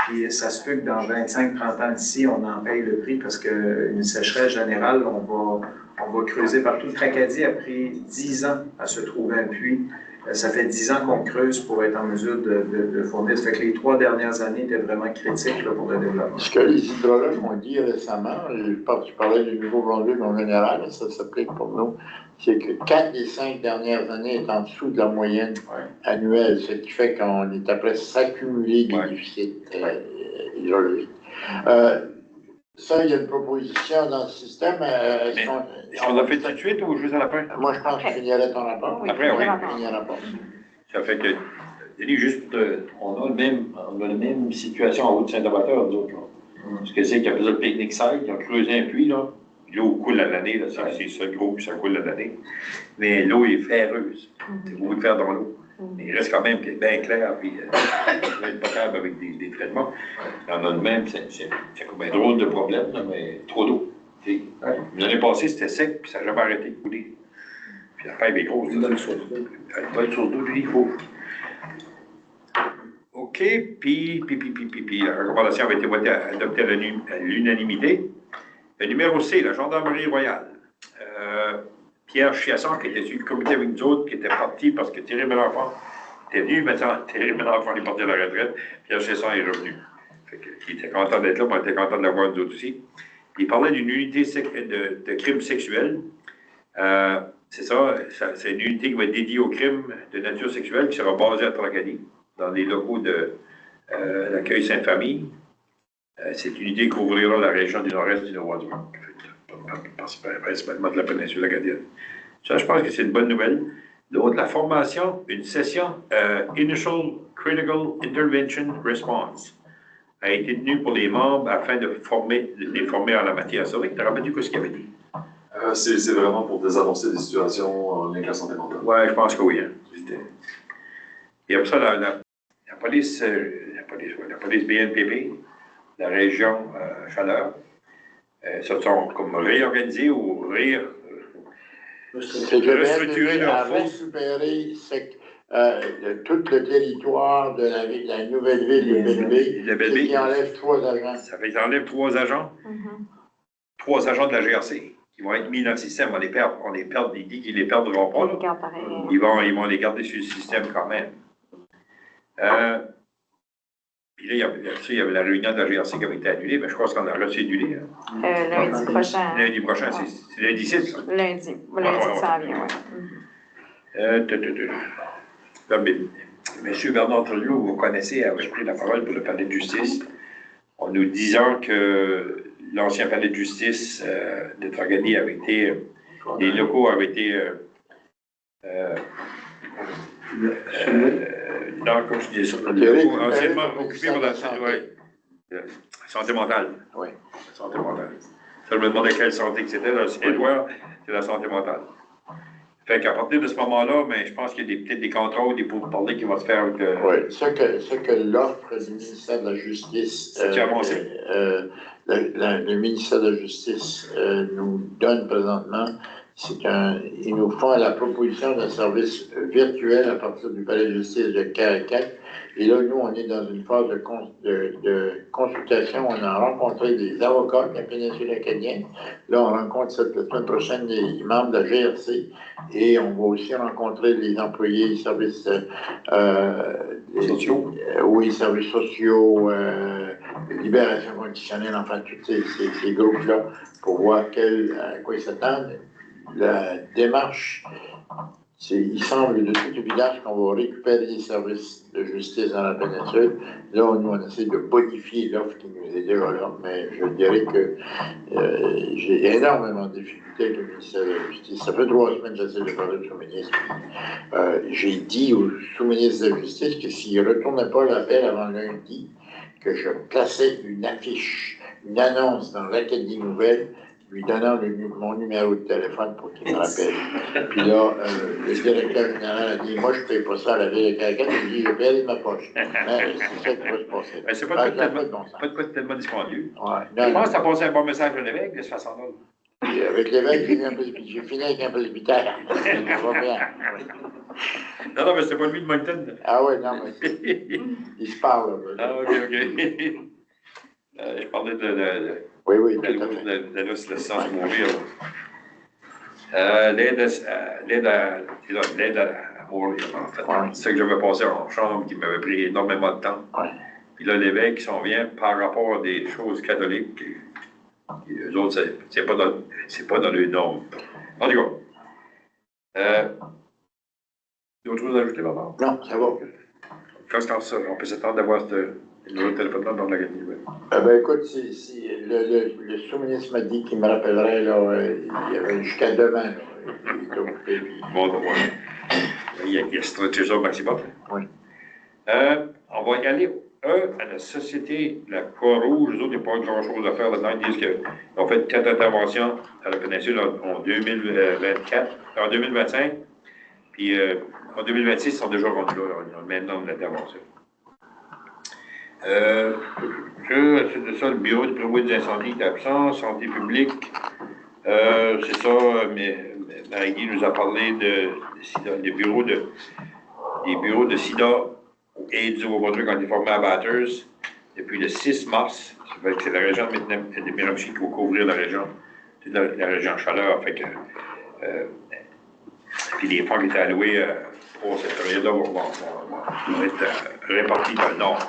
Puis ça se peut que dans 25-30 ans d'ici, on en paye le prix parce qu'une sécheresse générale, on va creuser partout. Le Tracadie a pris 10 ans à se trouver un puits. Ça fait 10 ans qu'on creuse pour être en mesure de fournir. Ça fait que les 3 dernières années étaient vraiment critiques là, pour le développement.
Ce que les hydrologues m'ont dit récemment, je parlais du Nouveau-Brunswick en général, ça s'applique pour nous, c'est que 4 des 5 dernières années est en dessous de la moyenne annuelle, ce qui fait qu'on est après s'accumuler des déficits hydrologiques. Ça, il y a une proposition dans le système.
On l'a fait tout de suite ou juste à la fin?
Moi, je pense que je finirais ton rapport.
Après, oui.
Rapport.
Ça fait que, Denis, juste, on a la même situation en Haute-Saint-Abateur, nous autres. Parce que c'est qu'il y a plus de pique-nique side, ils ont creusé un puits, là. L'eau coule à l'année, là, c'est ça gros, puis ça coule à l'année. Mais l'eau est ferreuse. C'est beau de faire dans l'eau. Mais il reste quand même bien clair, puis il va être potable avec des traitements. Dans notre même, c'est comme un drôle de problème, là, mais trop d'eau. L'année passée, c'était sec, puis ça n'a jamais arrêté de couler. Puis la pipe est grosse. Une bonne source d'eau, il faut. OK, puis la recommandation avait été votée, adoptée à l'unanimité. Le numéro C, la Gendarmerie royale. Pierre Chiasson, qui était sur le comité avec nous autres, qui était parti parce que Thierry Mélenchon était venu, maintenant Thierry Mélenchon est parti à la retraite, Pierre Chiasson est revenu. Il était content d'être là, mais on était content de l'avoir nous autres aussi. Il parlait d'une unité de crimes sexuels. C'est ça, c'est une unité qui va être dédiée aux crimes de nature sexuelle, qui sera basée à Tracadie, dans les locaux de l'accueil Sainte-Famille. Cette unité couvrira la région du nord-est du Nouveau-Brunswick, principalement de la péninsule acadienne. Ça, je pense que c'est une bonne nouvelle. L'autre, la formation, une session Initial Critical Intervention Response a été tenue pour les membres afin de les former en la matière. C'est vrai que tu as rappelé ce qu'il avait dit?
C'est vraiment pour désannoncer des situations en lien avec la santé mentale.
Oui, je pense que oui. Hein. Et après ça, la police BNPP, la région Chaleur, se sont comme réorganisés ou restructurés leur force.
Récupérer tout le territoire de la nouvelle ville de Belleville, qui enlève 3 agents.
Ça fait qu'ils enlèvent 3 agents. 3 agents de la GRC qui vont être mis dans le système. On les perd, il dit qu'ils les perdront pas. Ils vont les garder sur le système quand même. Puis là, il y avait la réunion de la GRC qui avait été annulée, mais je pense qu'on a recédulé.
Lundi prochain.
Lundi prochain, c'est lundi 6.
Lundi. Lundi, ça vient, oui.
Monsieur Bernard Trudeau, vous connaissez, avait pris la parole pour le palais de justice, en nous disant que l'ancien palais de justice de Tracadie avait été, les locaux avaient été, non, comme je disais, anciennement occupés par la santé mentale.
Oui.
La santé mentale. Ça, je me demandais quelle santé que c'était. C'est Édouard, c'est la santé mentale. Fait qu'à partir de ce moment-là, mais je pense qu'il y a peut-être des contrôles, des pourparlers qui vont se faire avec le...
Oui, ce que l'offre du ministère de la Justice, le ministère de la Justice nous donne présentement, ils nous font la proposition d'un service virtuel à partir du palais de justice de Caracat. Et là, nous, on est dans une phase de consultation. On a rencontré des avocats de la péninsule acadienne. Là, on rencontre la semaine prochaine les membres de la GRC. Et on va aussi rencontrer les employés des services
sociaux.
Oui, services sociaux, libération conditionnelle, enfin, tous ces groupes-là, pour voir à quoi ils s'attendent. La démarche, il semble de toute évidence qu'on va récupérer les services de justice dans la péninsule. Là, nous, on essaie de bonifier l'offre qui nous est déjà là, mais je dirais que j'ai énormément de difficultés avec le ministère de la Justice. Ça fait 3 semaines que j'essaie de parler au sous-ministre. J'ai dit au sous-ministre de la Justice que s'il ne retournait pas l'appel avant lundi, que je plaçais une affiche, une annonce dans l'Acadie Nouvelle, lui donnant mon numéro de téléphone pour qu'il me rappelle. Puis là, le directeur général a dit, moi, je ne paye pas ça à la ville de Caracat. Il dit, je paye de ma poche. Mais c'est ça qui va se passer.
Mais c'est pas de quoi tellement dispendieux.
Ouais.
Je pense que ça passé un bon message à l'évêque de ce façon-là.
Puis avec l'évêque, j'ai fini avec un presbytère. Ça va bien.
Non, mais c'était pas lui de Moncton.
Ah oui, non, mais il se parle.
Ah, OK. Je parlais de
oui, tout à fait.
De l'oscillation de mourir. L'aide à mourir, en fait.
Ouais.
C'est ça que j'avais passé en chambre, qui m'avait pris énormément de temps.
Ouais.
Puis là, l'évêque, qui s'en vient par rapport à des choses catholiques, eux autres, c'est pas dans les normes. En tout cas, d'autres choses à ajouter, Bernard?
Non, ça va.
Quand on peut s'attendre d'avoir le numéro de téléphone dans l'Acadie nouvelle.
Ben écoute, le sous-ministre m'a dit qu'il me rappellerait, là, il y avait jusqu'à demain. Là, il est occupé, puis...
Bon, donc voilà. Il y a ce trésor maximum.
Oui.
On va y aller À la société, la Croix-Rouge, les autres, il n'y a pas grand-chose à faire là-dedans. Ils disent qu'ils ont fait 4 interventions à la péninsule en 2024, en 2025, puis en 2026, ils sont déjà rendus là, ils ont le même nombre d'interventions. C'est de ça, le bureau de prévoit des incendies est absent, santé publique, c'est ça, mais Maggie nous a parlé des bureaux de sida et du Nouveau-Brunswick ont été formés à Bathurst depuis le 6 mars. Ça fait que c'est la région de Miramichi qui va couvrir la région, toute la région chaleur. Fait que, puis les fonds qui étaient alloués pour cette période-là vont être répartis dans le nord.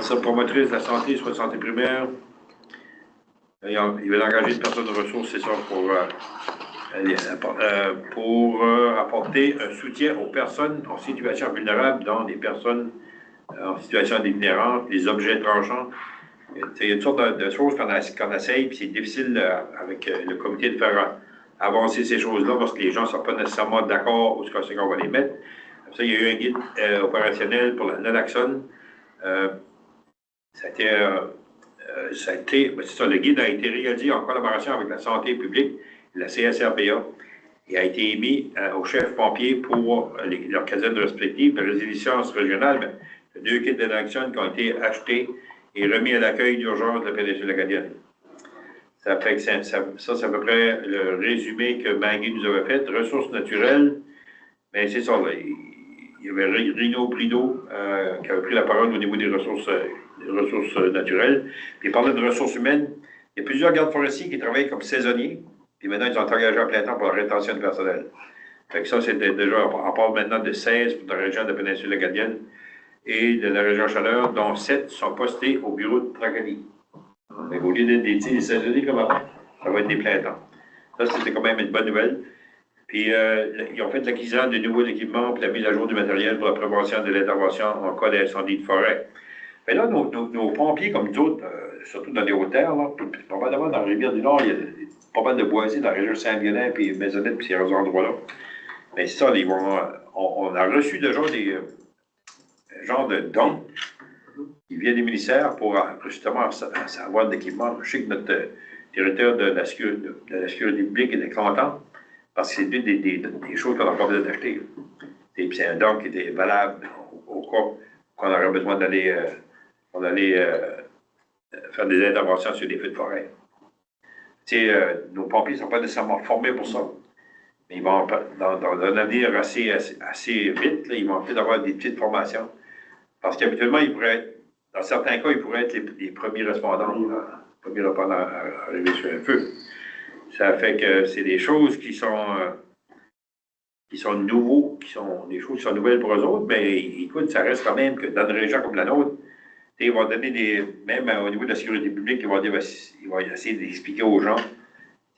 Ça, promotrice de la santé, soit santé primaire. Il va engager une personne de ressources, c'est ça, pour apporter un soutien aux personnes en situation vulnérable, dont des personnes en situation d'itinérance, des objets tranchants. Il y a toutes sortes de choses qu'on essaye, puis c'est difficile avec le comité de faire avancer ces choses-là parce que les gens ne sont pas nécessairement d'accord où ce qu'on va les mettre. Ça, il y a eu un guide opérationnel pour la naloxone. Ça a été, c'est ça, le guide a été réalisé en collaboration avec la santé publique, la CSRPA, et a été émis aux chefs pompiers pour leurs casernes respectives, la résilience régionale. Ben, 2 kits de naloxone qui ont été achetés et remis à l'accueil d'urgence de la péninsule acadienne. Ça fait que ça, c'est à peu près le résumé que Maggie nous avait fait. Ressources naturelles, bien c'est ça, là, il y avait Rino Prideau qui avait pris la parole au niveau des ressources naturelles. Puis il parlait de ressources humaines. Il y a plusieurs gardes forestiers qui travaillent comme saisonniers, puis maintenant ils sont engagés à plein temps pour la rétention de personnel. Fait que ça, c'était déjà, on parle maintenant de 16 pour la région de la péninsule acadienne et de la région Chaleur, dont 7 sont postés au bureau de Tracadie. Mais au lieu d'être des saisonniers comme avant, ça va être des plein temps. Ça, c'était quand même une bonne nouvelle. Puis, ils ont fait l'acquisition de nouveaux équipements pour la mise à jour du matériel pour la prévention de l'intervention en cas d'incendie de forêt. Mais là, nos pompiers, comme nous autres, surtout dans les hautes-terres, probablement dans la Rivière-du-Nord, il y a pas mal de boisiers dans la région Saint-Guénin, puis Maisonnette, puis ces endroits-là. Mais c'est ça, on a reçu déjà des genres de dons qui viennent des ministères pour justement avoir de l'équipement. Je sais que notre directeur de la sécurité publique est content parce que c'est des choses qu'on n'a pas besoin d'acheter. C'est un don qui était valable au cas qu'on aurait besoin d'aller faire des interventions sur des feux de forêt. Nos pompiers ne sont pas nécessairement formés pour ça. Mais ils vont, dans un avenir assez vite, là, ils vont peut-être avoir des petites formations. Parce qu'habituellement, dans certains cas, ils pourraient être les premiers répondants à arriver sur un feu. Ça fait que c'est des choses qui sont nouveaux, des choses qui sont nouvelles pour eux autres, mais écoute, ça reste quand même que dans une région comme la nôtre, ils vont donner même au niveau de la sécurité publique, ils vont essayer d'expliquer aux gens,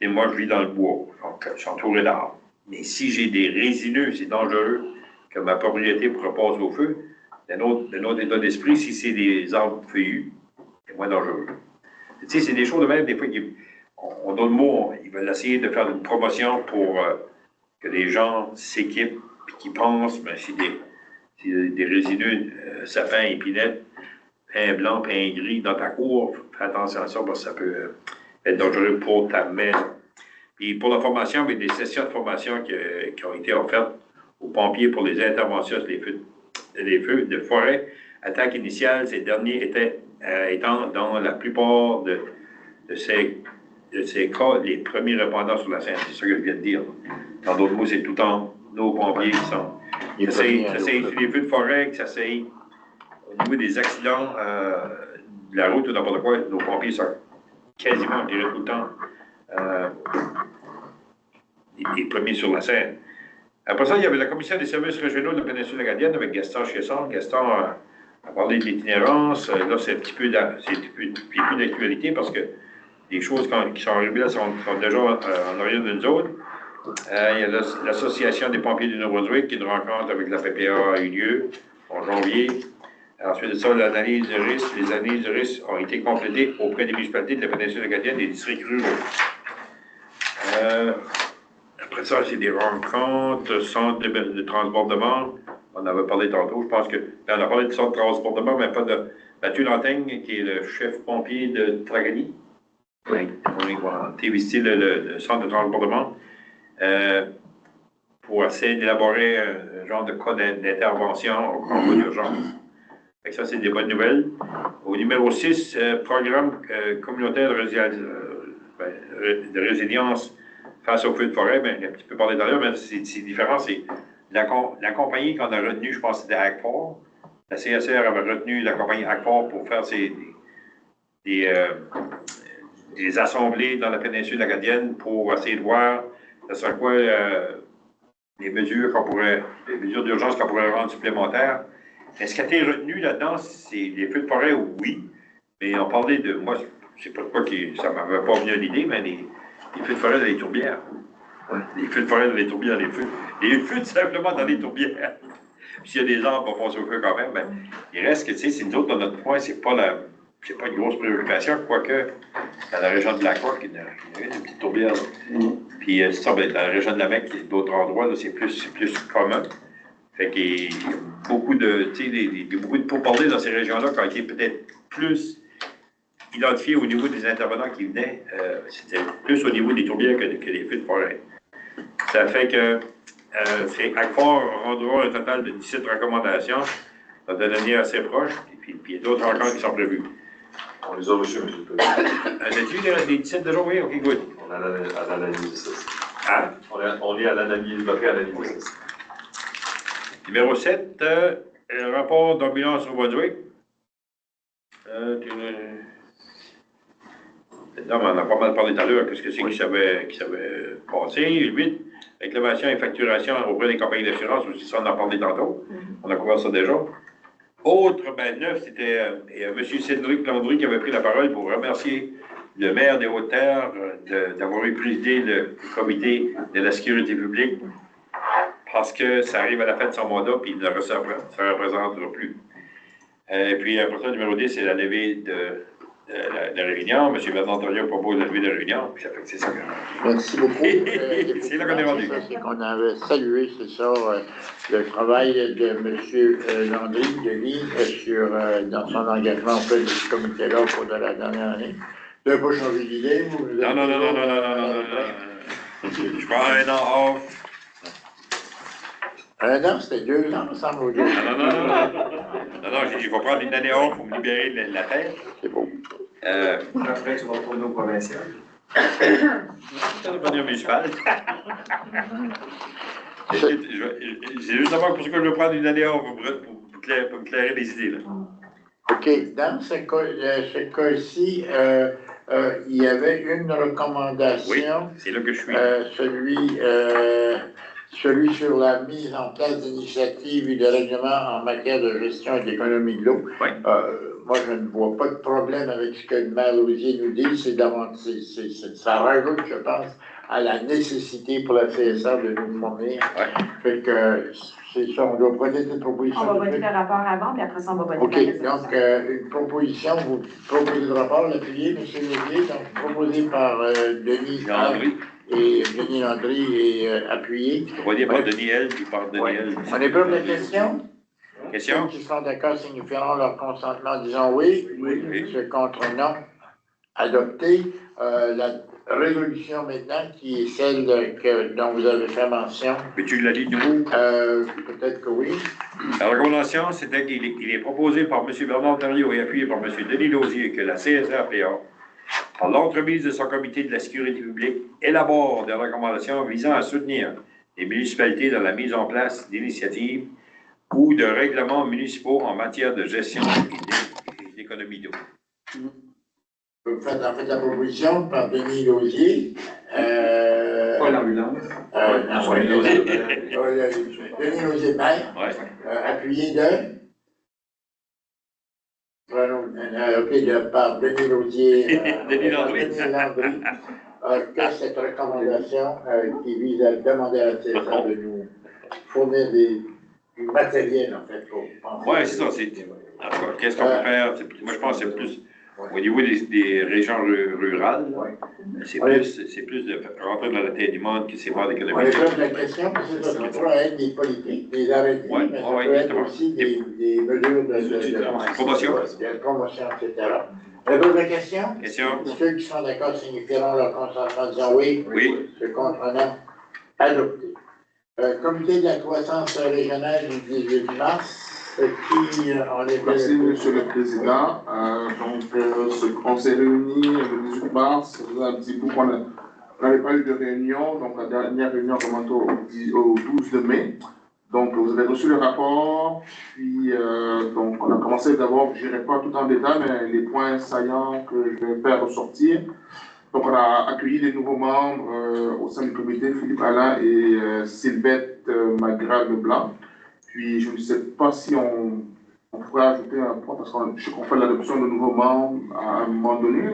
moi je vis dans le bois, donc je suis entouré d'arbres. Mais si j'ai des résineux, c'est dangereux que ma propriété pourrait passer au feu. D'un autre état d'esprit, si c'est des arbres feuillus, c'est moins dangereux. Tu sais, c'est des choses de même, des fois, on donne le mot, ils veulent essayer de faire une promotion pour que les gens s'équipent et qu'ils pensent, mais c'est des résineux, sapins, épinettes, pain blanc, pain gris dans ta cour, fais attention à ça parce que ça peut être dangereux pour ta maison. Puis pour la formation, il y a des sessions de formation qui ont été offertes aux pompiers pour les interventions sur les feux de forêt. Attaque initiale, ces derniers étant dans la plupart de ces cas les premiers répondants sur la scène. C'est ça que je viens de dire. Dans d'autres mots, c'est tout le temps nos pompiers qui sont. Ça c'est sur les feux de forêt, que ça c'est au niveau des accidents de la route ou n'importe quoi, nos pompiers sont quasiment, je dirais, tout le temps les premiers sur la scène. Après ça, il y avait la commission des services régionaux de la péninsule acadienne avec Gaston Chiasson. Gaston a parlé de l'itinérance. Là, c'est un petit peu plus d'actualité parce que les choses qui sont arrivées là sont déjà en arrière de nous autres. Il y a l'Association des pompiers du Nouveau-Brunswick qui une rencontre avec la PPA a eu lieu en janvier. Ensuite de ça, l'analyse de risque. Les analyses de risque ont été complétées auprès des municipalités de la péninsule acadienne et des districts ruraux. Après ça, c'est des rencontres, centres de transbordement. On en avait parlé tantôt. Je pense que. On a parlé de son transportement, mais pas de Mathieu Lantaigne, qui est le chef pompier de Tragany. Oui. On a visité le centre de transportement pour essayer d'élaborer un genre de cas d'intervention en cas d'urgence. Fait que ça, c'est des bonnes nouvelles. Au numéro 6, programme communautaire de résilience face aux feux de forêt. Bien, j'ai un petit peu parlé d'ailleurs, mais c'est différent. C'est la compagnie qu'on a retenue, je pense que c'était Agfor. La CSR avait retenu la compagnie Agfor pour faire des assemblées dans la péninsule acadienne pour essayer de voir ce serait quoi les mesures d'urgence qu'on pourrait rendre supplémentaires. Mais ce qui a été retenu là-dedans, c'est les feux de forêt, oui, mais on parlait de, moi, je sais pas pourquoi ça m'avait pas venu à l'idée, mais les feux de forêt dans les tourbières. Ouais. Les feux de forêt dans les tourbières, les feux simplement dans les tourbières. Puis s'il y a des arbres, on va passer au feu quand même, mais il reste que, tu sais, c'est nous autres, dans notre point, c'est pas une grosse préoccupation, quoique dans la région de la Croix, il y a une petite tourbière. Puis ça, dans la région de la Mecque, d'autres endroits, là, c'est plus commun. Fait qu'il y a beaucoup de, tu sais, il y a beaucoup de pourparlers dans ces régions-là qui ont été peut-être plus identifiés au niveau des intervenants qui venaient. C'était plus au niveau des tourbières que des feux de forêt. Ça fait que Agfor rendra un total de 17 recommandations dans des données assez proches, et puis il y a d'autres encore qui sont prévues.
On les a reçus, M. le Président.
As-tu les 17 déjà? Oui, ok, good.
On est à l'analyse de ça.
Ah?
On est à l'analyse, l'après-analyse de ça.
Numéro 7, rapport d'ambulance au Brunswick. On en a pas mal parlé tout à l'heure, qu'est-ce que c'est qui s'avait passé. 8, réclamation et facturation auprès des compagnies d'assurance, aussi ça on en a parlé tantôt. On a couvert ça déjà. Autre, 9, c'était M. Cédric Landry qui avait pris la parole pour remercier le maire des Hautes-Terres d'avoir présidé le comité de la sécurité publique parce que ça arrive à la fin de son mandat puis il ne représentera plus. Et puis après ça, numéro 10, c'est la levée de la réunion. M. Bernard Thériault propose la levée de la réunion, puis ça fait que c'est ça.
Merci beaucoup.
C'est là qu'on est rendu.
C'est qu'on avait salué, c'est ça, le travail de M. Landry, Denis, dans son engagement auprès de ce comité-là au cours de la dernière année. Vous n'avez pas changé d'idée, vous?
Non. Je prends un an off.
Un an, c'était 2 ans, ça me semble.
Non, j'ai dit, il faut prendre une année off pour me libérer de la tête.
C'est beau.
Après, tu vas retourner au provincial.
Ça va pas dire municipal. C'est justement pour ça que je veux prendre une année off pour clairer les idées. Là.
OK. Dans ce cas-ci, il y avait une recommandation.
Oui, c'est là que je suis.
Celui sur la mise en place d'initiatives et de règlements en matière de gestion et d'économie de l'eau.
Oui.
Moi, je ne vois pas de problème avec ce que le maire Lausier nous dit. Ça rajoute, je pense, à la nécessité pour la CSR de nous fournir.
Oui.
Fait que c'est ça, on doit voter cette proposition.
On va voter le rapport avant, puis après ça, on va voter la
OK, donc une proposition, vous proposez le rapport, l'appuyez, M. Lausier, donc proposé par Denis
Landry.
Et Denis Landry est appuyé.
On va dire par Denis L, puis par Denis L.
On est prêt pour la question?
Question?
Ceux qui sont d'accord signifieront leur consentement en disant oui. Ceux contre non. Adopté. La résolution maintenant, qui est celle dont vous avez fait mention.
Mais tu l'as dit de nouveau?
Peut-être que oui.
La recommandation, c'était qu'il est proposé par M. Bernard Thériault et appuyé par M. Denis Lausier que la CSRPA, par l'entremise de son comité de la sécurité publique, élabore des recommandations visant à soutenir les municipalités dans la mise en place d'initiatives ou de règlements municipaux en matière de gestion et d'économie d'eau.
Vous faites en fait la proposition par Denis Lausier.
Pas l'ambulance.
Denis Lausier, maire. Appuyé de. Par Denis Lausier.
Denis Landry.
Que cette recommandation qui vise à demander à la CSA de nous fournir du matériel, en fait, pour penser.
Oui, c'est ça. En tout cas, qu'est-ce qu'on peut faire? Moi, je pense que c'est plus Au niveau des régions rurales,
Oui.
c'est
Oui.
plus de rentrer dans la tête du monde que c'est pas
On
d'économie.
est pose la question, parce que ça pourrait être des politiques, des arrêtés,
Ouais,
mais ça
ouais,
peut être
justement.
aussi des mesures de
Promotion.
promotion, etc. On pose la question?
Question?
Ceux qui sont d'accord signifieront leur consentement en disant oui.
Oui.
Ceux comprenant, adopté. Comité de la croissance régionale du 18 mars, qui en est...
Merci, Monsieur le Président. On s'est réunis le 18 mars, ça faisait un petit bout qu'on n'avait pas eu de réunion, donc la dernière réunion remonte au 12 de mai. Donc, vous avez reçu le rapport, puis donc on a commencé d'abord, je n'irai pas tout en détail, mais les points saillants que je vais faire ressortir. Donc, on a accueilli des nouveaux membres au sein du comité, Philippe Alain et Sylvette Magral-Leblanc. Puis, je ne sais pas si on pourrait ajouter un point, parce qu'on fait l'adoption de nouveaux membres à un moment donné.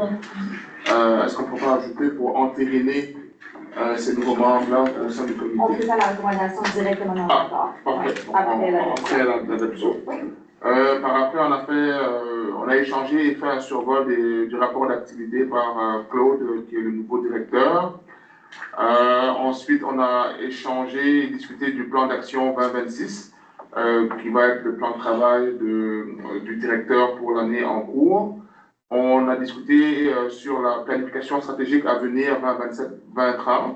Est-ce qu'on pourrait ajouter pour entériner ces nouveaux membres-là au sein du comité?
On peut faire la recommandation directement dans le rapport.
Parfait.
Après
l'adoption.
Oui.
Par après, on a échangé et fait un survol du rapport d'activité par Claude, qui est le nouveau directeur. Ensuite, on a échangé et discuté du plan d'action 2026, qui va être le plan de travail du directeur pour l'année en cours. On a discuté sur la planification stratégique à venir 2027-2030.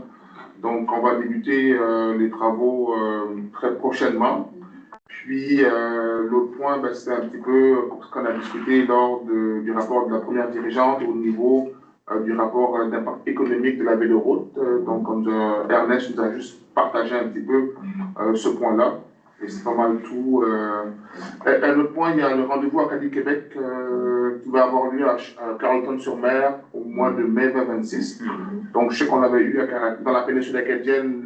Donc, on va débuter les travaux très prochainement. Puis, l'autre point, c'était un petit peu ce qu'on a discuté lors du rapport de la première dirigeante au niveau du rapport d'impact économique de la véloroute. Donc, Ernest nous a juste partagé un petit peu ce point-là. Et c'est pas mal tout. Un autre point, il y a le rendez-vous à Cali-Québec qui va avoir lieu à Carleton-sur-Mer au mois de mai 2026. Donc, je sais qu'on l'avait eu dans la péninsule acadienne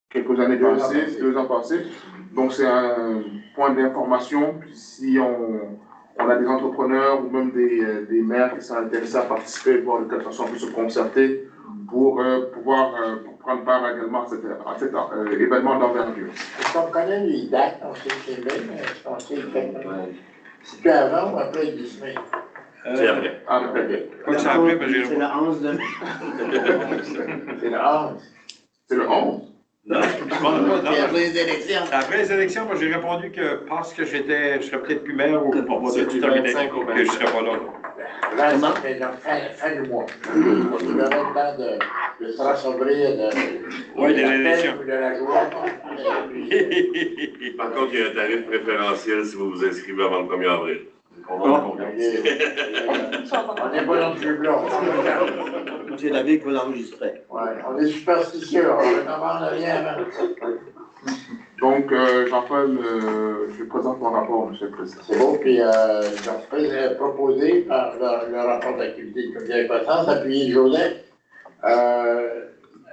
quelques années passées, 2 ans passés. Donc, c'est un point d'information. Puis, si on a des entrepreneurs ou même des maires qui sont intéressés à participer, voir de quelle façon on peut se concerter pour pouvoir prendre part également à cet événement d'envergure.
Est-ce qu'on connaît les dates? On sait que c'est mai, mais est-ce qu'on sait exactement? C'est avant ou après le 10 mai?
C'est après.
Après.
Quoi que c'est après, ben,
C'est le 11 de mai.
C'est le 11.
C'est le 11?
Non,
C'est après les élections.
après les élections, moi j'ai répondu que parce que je serais peut-être plus maire ou pas
C'est du 25 au
que je serais pas là.
Là, c'est donc fin du mois. Il y aura le temps de se rassembler
Oui, de
la
l'élection.
peine ou de la joie.
Par contre, il y a un tarif préférentiel si vous vous inscrivez avant le 1er avril.
On n'est pas dans le plus blanc.
C'est la ville qui va l'enregistrer.
Ouais, on est superstitieux, on ne demande rien avant.
Donc, Jean-Paul, je présente mon rapport, M. le Président.
C'est beau, puis donc, proposé par le rapport d'activité du comité de croissance, appuyé Joseph.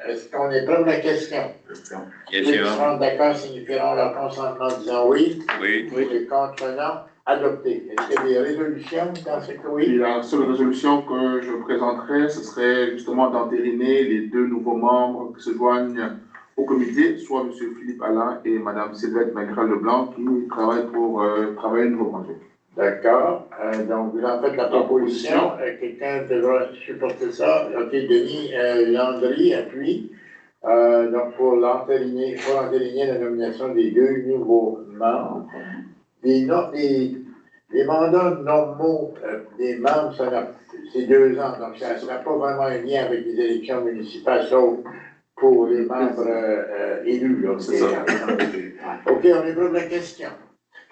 Est-ce qu'on est prêt pour la question? Ceux qui seront d'accord signifieront leur consentement en disant oui.
Oui.
Les contre non. Adopté. Est-ce qu'il y a des résolutions dans ce cas?
Et la seule résolution que je présenterai, ce serait justement d'entériner les 2 nouveaux membres qui se joignent au comité, soit M. Philippe Alain et Mme Sylvette Magral-Leblanc, qui travaillent pour travailler un nouveau projet.
D'accord. Donc, vous en faites la proposition. Quelqu'un devra supporter ça. OK, Denis Landry appuie. Donc, pour entériner la nomination des 2 nouveaux membres. Les mandats normaux des membres, c'est 2 ans. Donc, ça ne sera pas vraiment un lien avec les élections municipales, sauf pour les membres élus. Là,
C'est ça.
OK, on est prêt pour la question.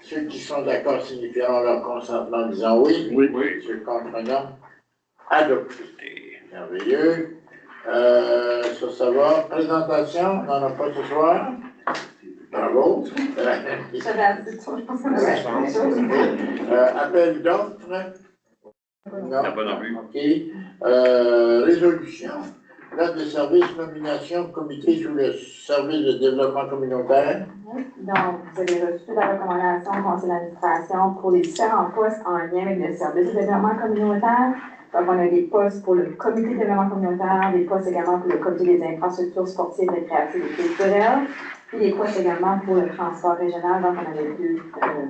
Ceux qui sont d'accord signifieront leur consentement en disant oui.
Oui.
Ceux contre non, adopté. Merveilleux. Ça va. Présentation, on n'en a pas ce soir. Bravo. Appel d'offres. Non.
Pas non plus.
OK. Résolution. Date de service, nomination, comité sous le service de développement communautaire.
Donc, vous avez reçu la recommandation du conseil d'administration pour les différents postes en lien avec le service de développement communautaire. Donc, on a des postes pour le comité de développement communautaire, des postes également pour le comité des infrastructures sportives, récréatives et culturelles, puis des postes également pour le transport régional. Donc, on avait 2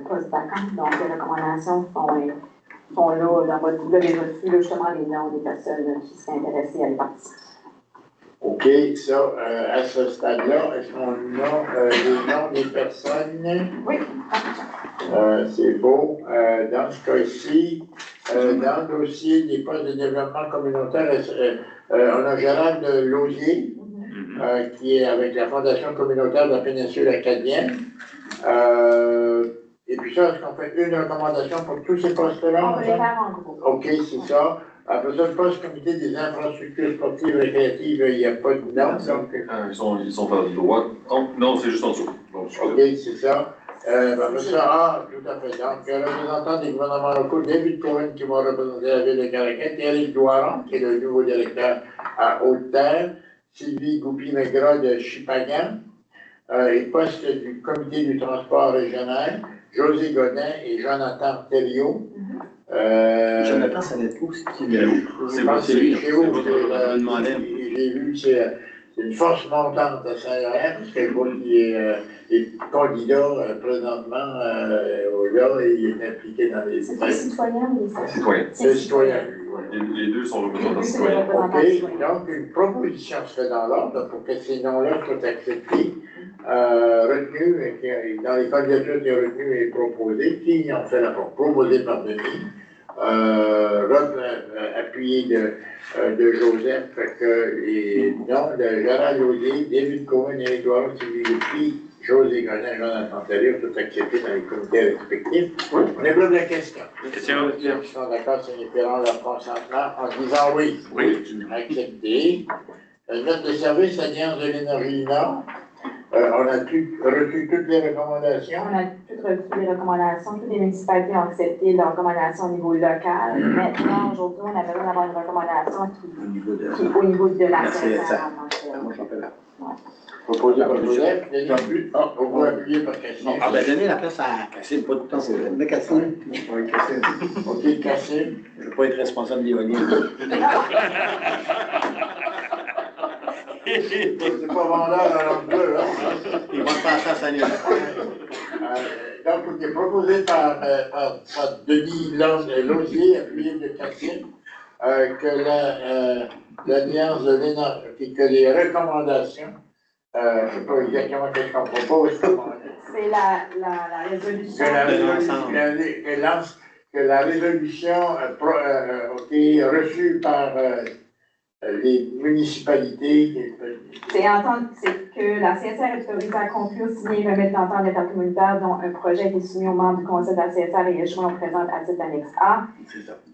postes vacants. Donc, les recommandations sont sont là, vous avez reçu là, justement les noms des personnes qui seraient intéressées à y participer.
OK, ça, à ce stade-là, est-ce qu'on a les noms des personnes?
Oui.
C'est beau. Dans ce cas-ci, dans le dossier des postes de développement communautaire, on a Gérald Lausier, qui est avec la Fondation communautaire de la péninsule acadienne. Et puis ça, est-ce qu'on fait une recommandation pour tous ces postes-là?
On va les faire en groupe.
OK, c'est ça. Après ça, le poste comité des infrastructures sportives et récréatives, il n'y a pas de nom, donc...
Ils sont à droite. Oh, non, c'est juste en dessous. Donc,
OK, c'est ça. Après ça, tout à fait. Donc, le représentant des gouvernements locaux, David Cohen, qui va représenter la ville de Caraquet, Eric Douaron, qui est le nouveau directeur à Haute-Terre, Sylvie Goupy-Maigrat de Chipagan, et poste du comité du transport régional, José Godin et Jonathan Thériault.
Jonathan, ça n'est pas aussi qui
C'est pas celui chez vous,
je demandais.
j'ai vu, c'est une force montante à Saint-Laurent, parce que je vois qu'il est candidat présentement là, et il est impliqué dans les...
C'est pas citoyen, mais c'est
Citoyen.
C'est citoyen.
Les deux sont représentants
Oui, c'est
citoyens.
OK, donc une proposition se fait dans l'ordre pour que ces noms-là soient acceptés, retenus, dans les candidatures qui sont retenues et proposées, qui ont fait la proposée par Denis, appuyé de Joseph, que les noms de Gérald Lausier, David Cohen, Éric Douaron, Sylvie Goupy, José Godin, Jonathan Thériault, tout acceptés dans les comités respectifs. On est plein de questions. Les gens qui sont d'accord signifieront leur consentement en disant oui.
Oui.
Accepté. Note de service Alliance de l'énergie Nord. On a reçu toutes les recommandations.
On a toutes reçu les recommandations. Toutes les municipalités ont accepté leurs recommandations au niveau local. Maintenant, aujourd'hui, on a besoin d'avoir une recommandation qui est au niveau de la CSR.
Moi, j'en fais là.
Proposé par Joseph. On va appuyer par Cassim.
Ah, ben, donnez la place à Cassim, pas tout le temps. Mais Cassim.
OK, Cassim.
Je ne veux pas être responsable des olives.
C'est pas vendeur dans l'autre bleu, hein?
Ils vont te passer à Salut.
Donc, c'est proposé par Denis Lausier, appuyé de Cassim, que l'Alliance de l'énergie, que les recommandations, je ne sais pas exactement ce qu'on propose.
C'est la résolution.
Que la résolution reçue par les municipalités.
C'est que la CSR est autorisée à conclure, signer et remettre l'entente intercommunautaire dont un projet est soumis aux membres du conseil de la CSR et échelon présente à titre annexe A.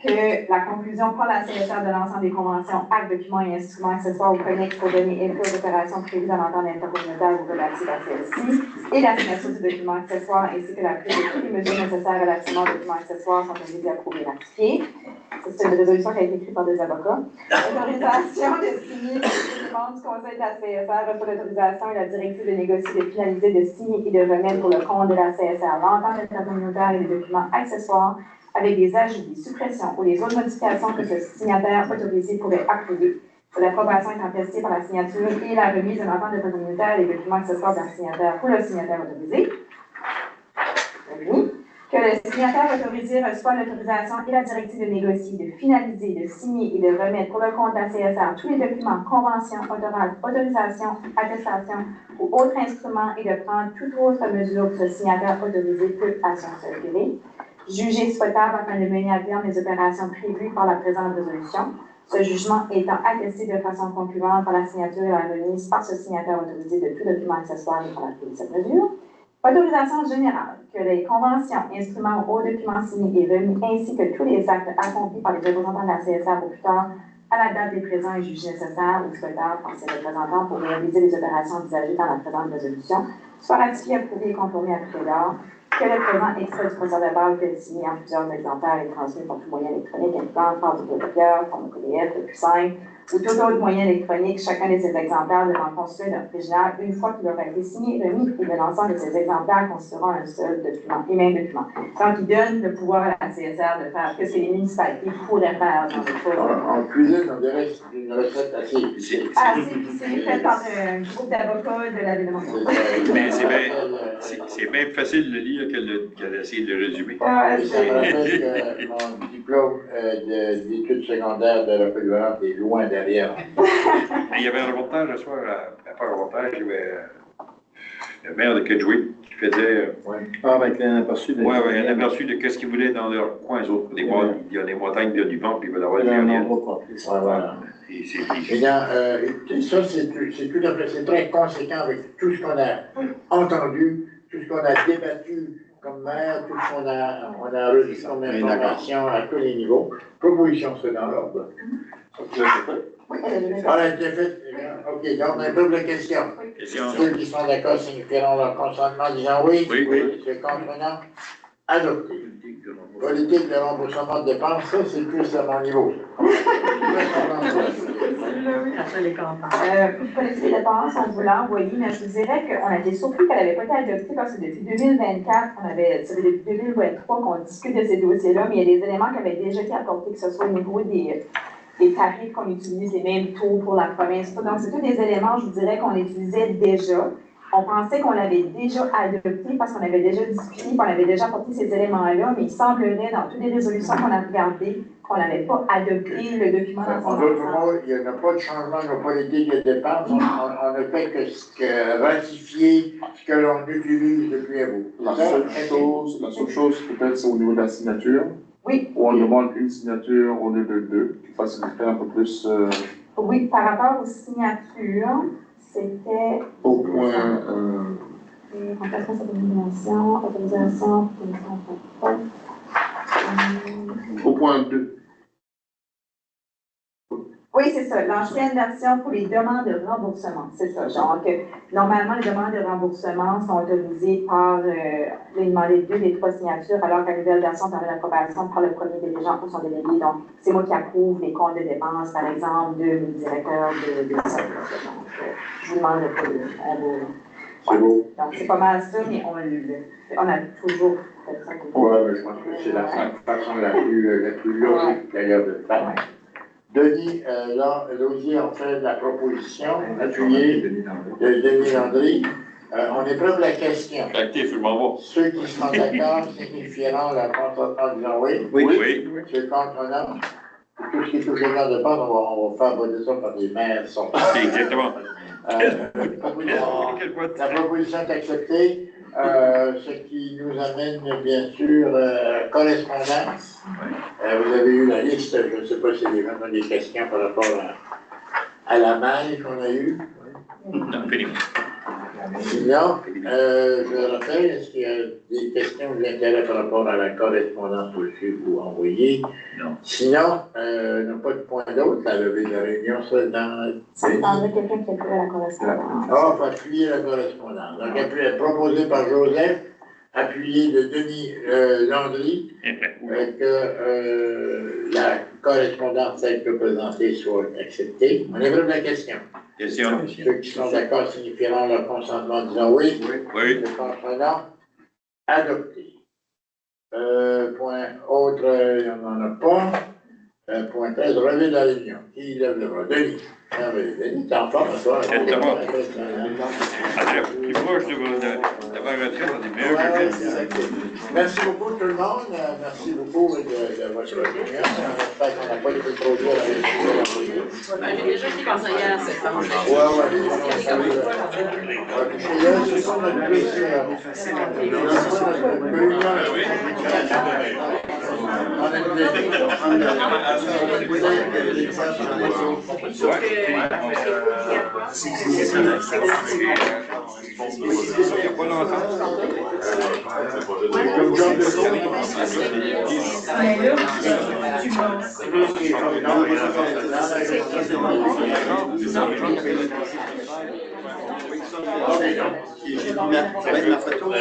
Que la conclusion par la CSR de l'ensemble des conventions, actes, documents et instruments accessoires ou connexes pour donner effet aux opérations prévues dans l'entente intercommunautaire ou relative à celle-ci, et la signature du document accessoire ainsi que la prise de toutes les mesures nécessaires relativement aux documents accessoires sont invitées à approuver et ratifier. C'est une résolution qui a été écrite par des avocats. L'autorisation de signer les membres du conseil de la CSR reçoit l'autorisation et la directive de négocier, de finaliser, de signer et de remettre pour le compte de la CSR l'entente intercommunautaire et les documents accessoires avec des ajouts, des suppressions ou les autres modifications que ce signataire autorisé pourrait approuver. L'approbation est attestée par la signature et la remise de l'entente intercommunautaire et les documents accessoires d'un signataire pour le signataire autorisé. Que le signataire autorisé reçoit l'autorisation et la directive de négocier, de finaliser, de signer et de remettre pour le compte de la CSR tous les documents, conventions, autorisations, attestations ou autres instruments et de prendre toute autre mesure que ce signataire autorisé peut à son seul gré, jugé souhaitable afin de mener à terme les opérations prévues par la présente résolution, ce jugement étant attesté de façon concluante par la signature et la remise par ce signataire autorisé de tout document accessoire et par la de cette mesure. Autorisation générale, que les conventions, instruments ou autres documents signés et remis, ainsi que tous les actes accomplis par les représentants de la CSR au plus tard à la date des présents et jugés nécessaires ou souhaitables par ces représentants pour réaliser les opérations envisagées dans la présente résolution, soient ratifiés, approuvés et conformés à tout égard, que le présent extrait du procès-verbal peut être signé en plusieurs exemplaires et transmis par tout moyen électronique, incluant forme de copieur, forme de PDF, le plus simple, ou tout autre moyen électronique chacun de ces exemplaires devant constituer l'original une fois qu'il aura été signé et remis, et de l'ensemble de ces exemplaires constituera un seul document, et même document. Donc, il donne le pouvoir à la CSR de faire ce que les municipalités pourraient faire dans le cours.
En cuisine, on dirait que c'est une recette assez épicée.
Ah, c'est fait par un groupe d'avocats de la ville de Montréal.
Mais c'est bien facile de lire que d'essayer de le résumer.
Ah,
Ça me rappelle que mon diplôme d'études secondaires de la polyvalente est loin derrière.
Il y avait un reportage ce soir, pas un reportage, il y avait le maire de Kedgewick qui faisait
avec un aperçu de...
un aperçu de ce qu'ils voulaient dans leur coin, eux autres. Il y a des montagnes du vent, puis ils veulent avoir des
un
dernières.
endroit propre.
Voilà.
Et c'est
Eh bien, écoutez, ça, c'est tout à fait, c'est très conséquent avec tout ce qu'on a entendu, tout ce qu'on a débattu comme maire, tout ce qu'on a reçu comme information à tous les niveaux. Proposition, c'est dans l'ordre.
Oui, elle a
Voilà, c'est fait. OK, donc, on a une double question. Ceux qui sont d'accord signifieront leur consentement en disant oui.
Oui.
C'est contre, non. Adopté. Politique de remboursement de dépenses, ça, c'est plus à mon niveau.
Politique de dépenses, on vous l'a envoyé, mais je vous dirais qu'on a été surpris qu'elle n'avait pas été adoptée parce que depuis 2024, depuis 2023 qu'on discute de ces dossiers-là, mais il y a des éléments qui avaient déjà été apportés, que ce soit au niveau des tarifs qu'on utilise, les mêmes taux pour la province. Donc, c'est tous des éléments, je vous dirais, qu'on utilisait déjà. On pensait qu'on l'avait déjà adopté parce qu'on avait déjà discuté, qu'on avait déjà apporté ces éléments-là, mais il semblerait, dans toutes les résolutions qu'on a regardées, qu'on n'avait pas adopté le document dans son
En d'autres
ensemble.
mots, il n'y a pas de changement de nos politiques de dépenses. On ne fait que ratifier ce que l'on utilise depuis un bout.
La seule chose peut-être, c'est au niveau de la signature.
Oui.
Où on demande une signature au lieu de deux, qui faciliterait un peu plus.
Oui, par rapport aux signatures, c'était.
Au point.
Remplacement de nomination, autorisation,
Au point 2.
Oui, c'est ça, l'ancienne version pour les demandes de remboursement, c'est ça. Genre que normalement, les demandes de remboursement sont autorisées par les demandés de 2 des 3 signatures, alors que la nouvelle version permet l'approbation par le premier dirigeant pour son délégué. Donc, c'est moi qui approuve les comptes de dépenses, par exemple, de mes directeurs de ça. Donc, je vous demande de pas
C'est beau.
Donc, c'est pas mal ça, mais on a toujours fait ça.
Oui, mais je pense que c'est la façon la plus logique d'ailleurs de le faire.
Ouais.
Denis Lausier en fait la proposition appuyée de Denis Landry. On est prêt pour la question.
Actif, je m'en vais.
Ceux qui sont d'accord signifieront la consentement en disant oui.
Oui.
Ceux contre non. Tout ce qui touche aux gens de part, on va faire voter ça par des maires sortants.
Exactement.
La proposition est acceptée, ce qui nous amène bien sûr correspondance. Vous avez eu la liste, je ne sais pas si les gens ont des questions par rapport à la maille qu'on a eue.
Non, fini.
Sinon, je rappelle, est-ce qu'il y a des questions ou d'intérêt par rapport à la correspondance reçue ou envoyée?
Non.
Sinon, on n'a pas de point d'autre, la levée de la réunion, ça dans...
Ça dépendrait de quelqu'un qui appuie la correspondance.
Ah, il faut appuyer la correspondance. Donc, proposé par Joseph, appuyé de Denis Landry, que la correspondance telle que présentée soit acceptée. On est prêt pour la question.
Question.
Ceux qui sont d'accord signifieront leur consentement en disant oui.
Oui.
Le contre adopté. Point autre, il n'y en a pas. Point 13, relevé de la réunion. Qui lève le bras? Denis. Denis, t'es en forme, toi?
Exactement. Plus proche de ma retraite, on est meilleur que
Merci beaucoup tout le monde. Merci beaucoup de votre réunion. J'espère qu'on n'a pas été trop dur avec vous.
J'ai déjà été conseillère, c'est ça.
C'est ça notre plaisir.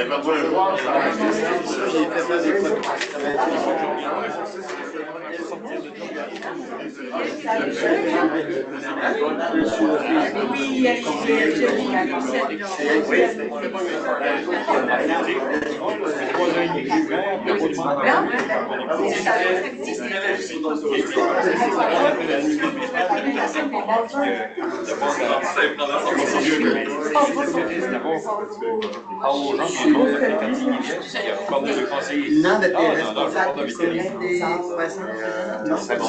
Ma photo. Non, de tes responsables du comité. Non, c'est bon.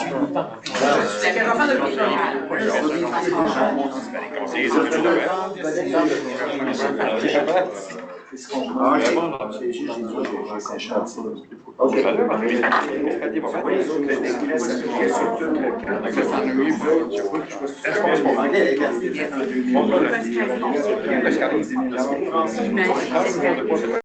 C'est un enfant de
OK.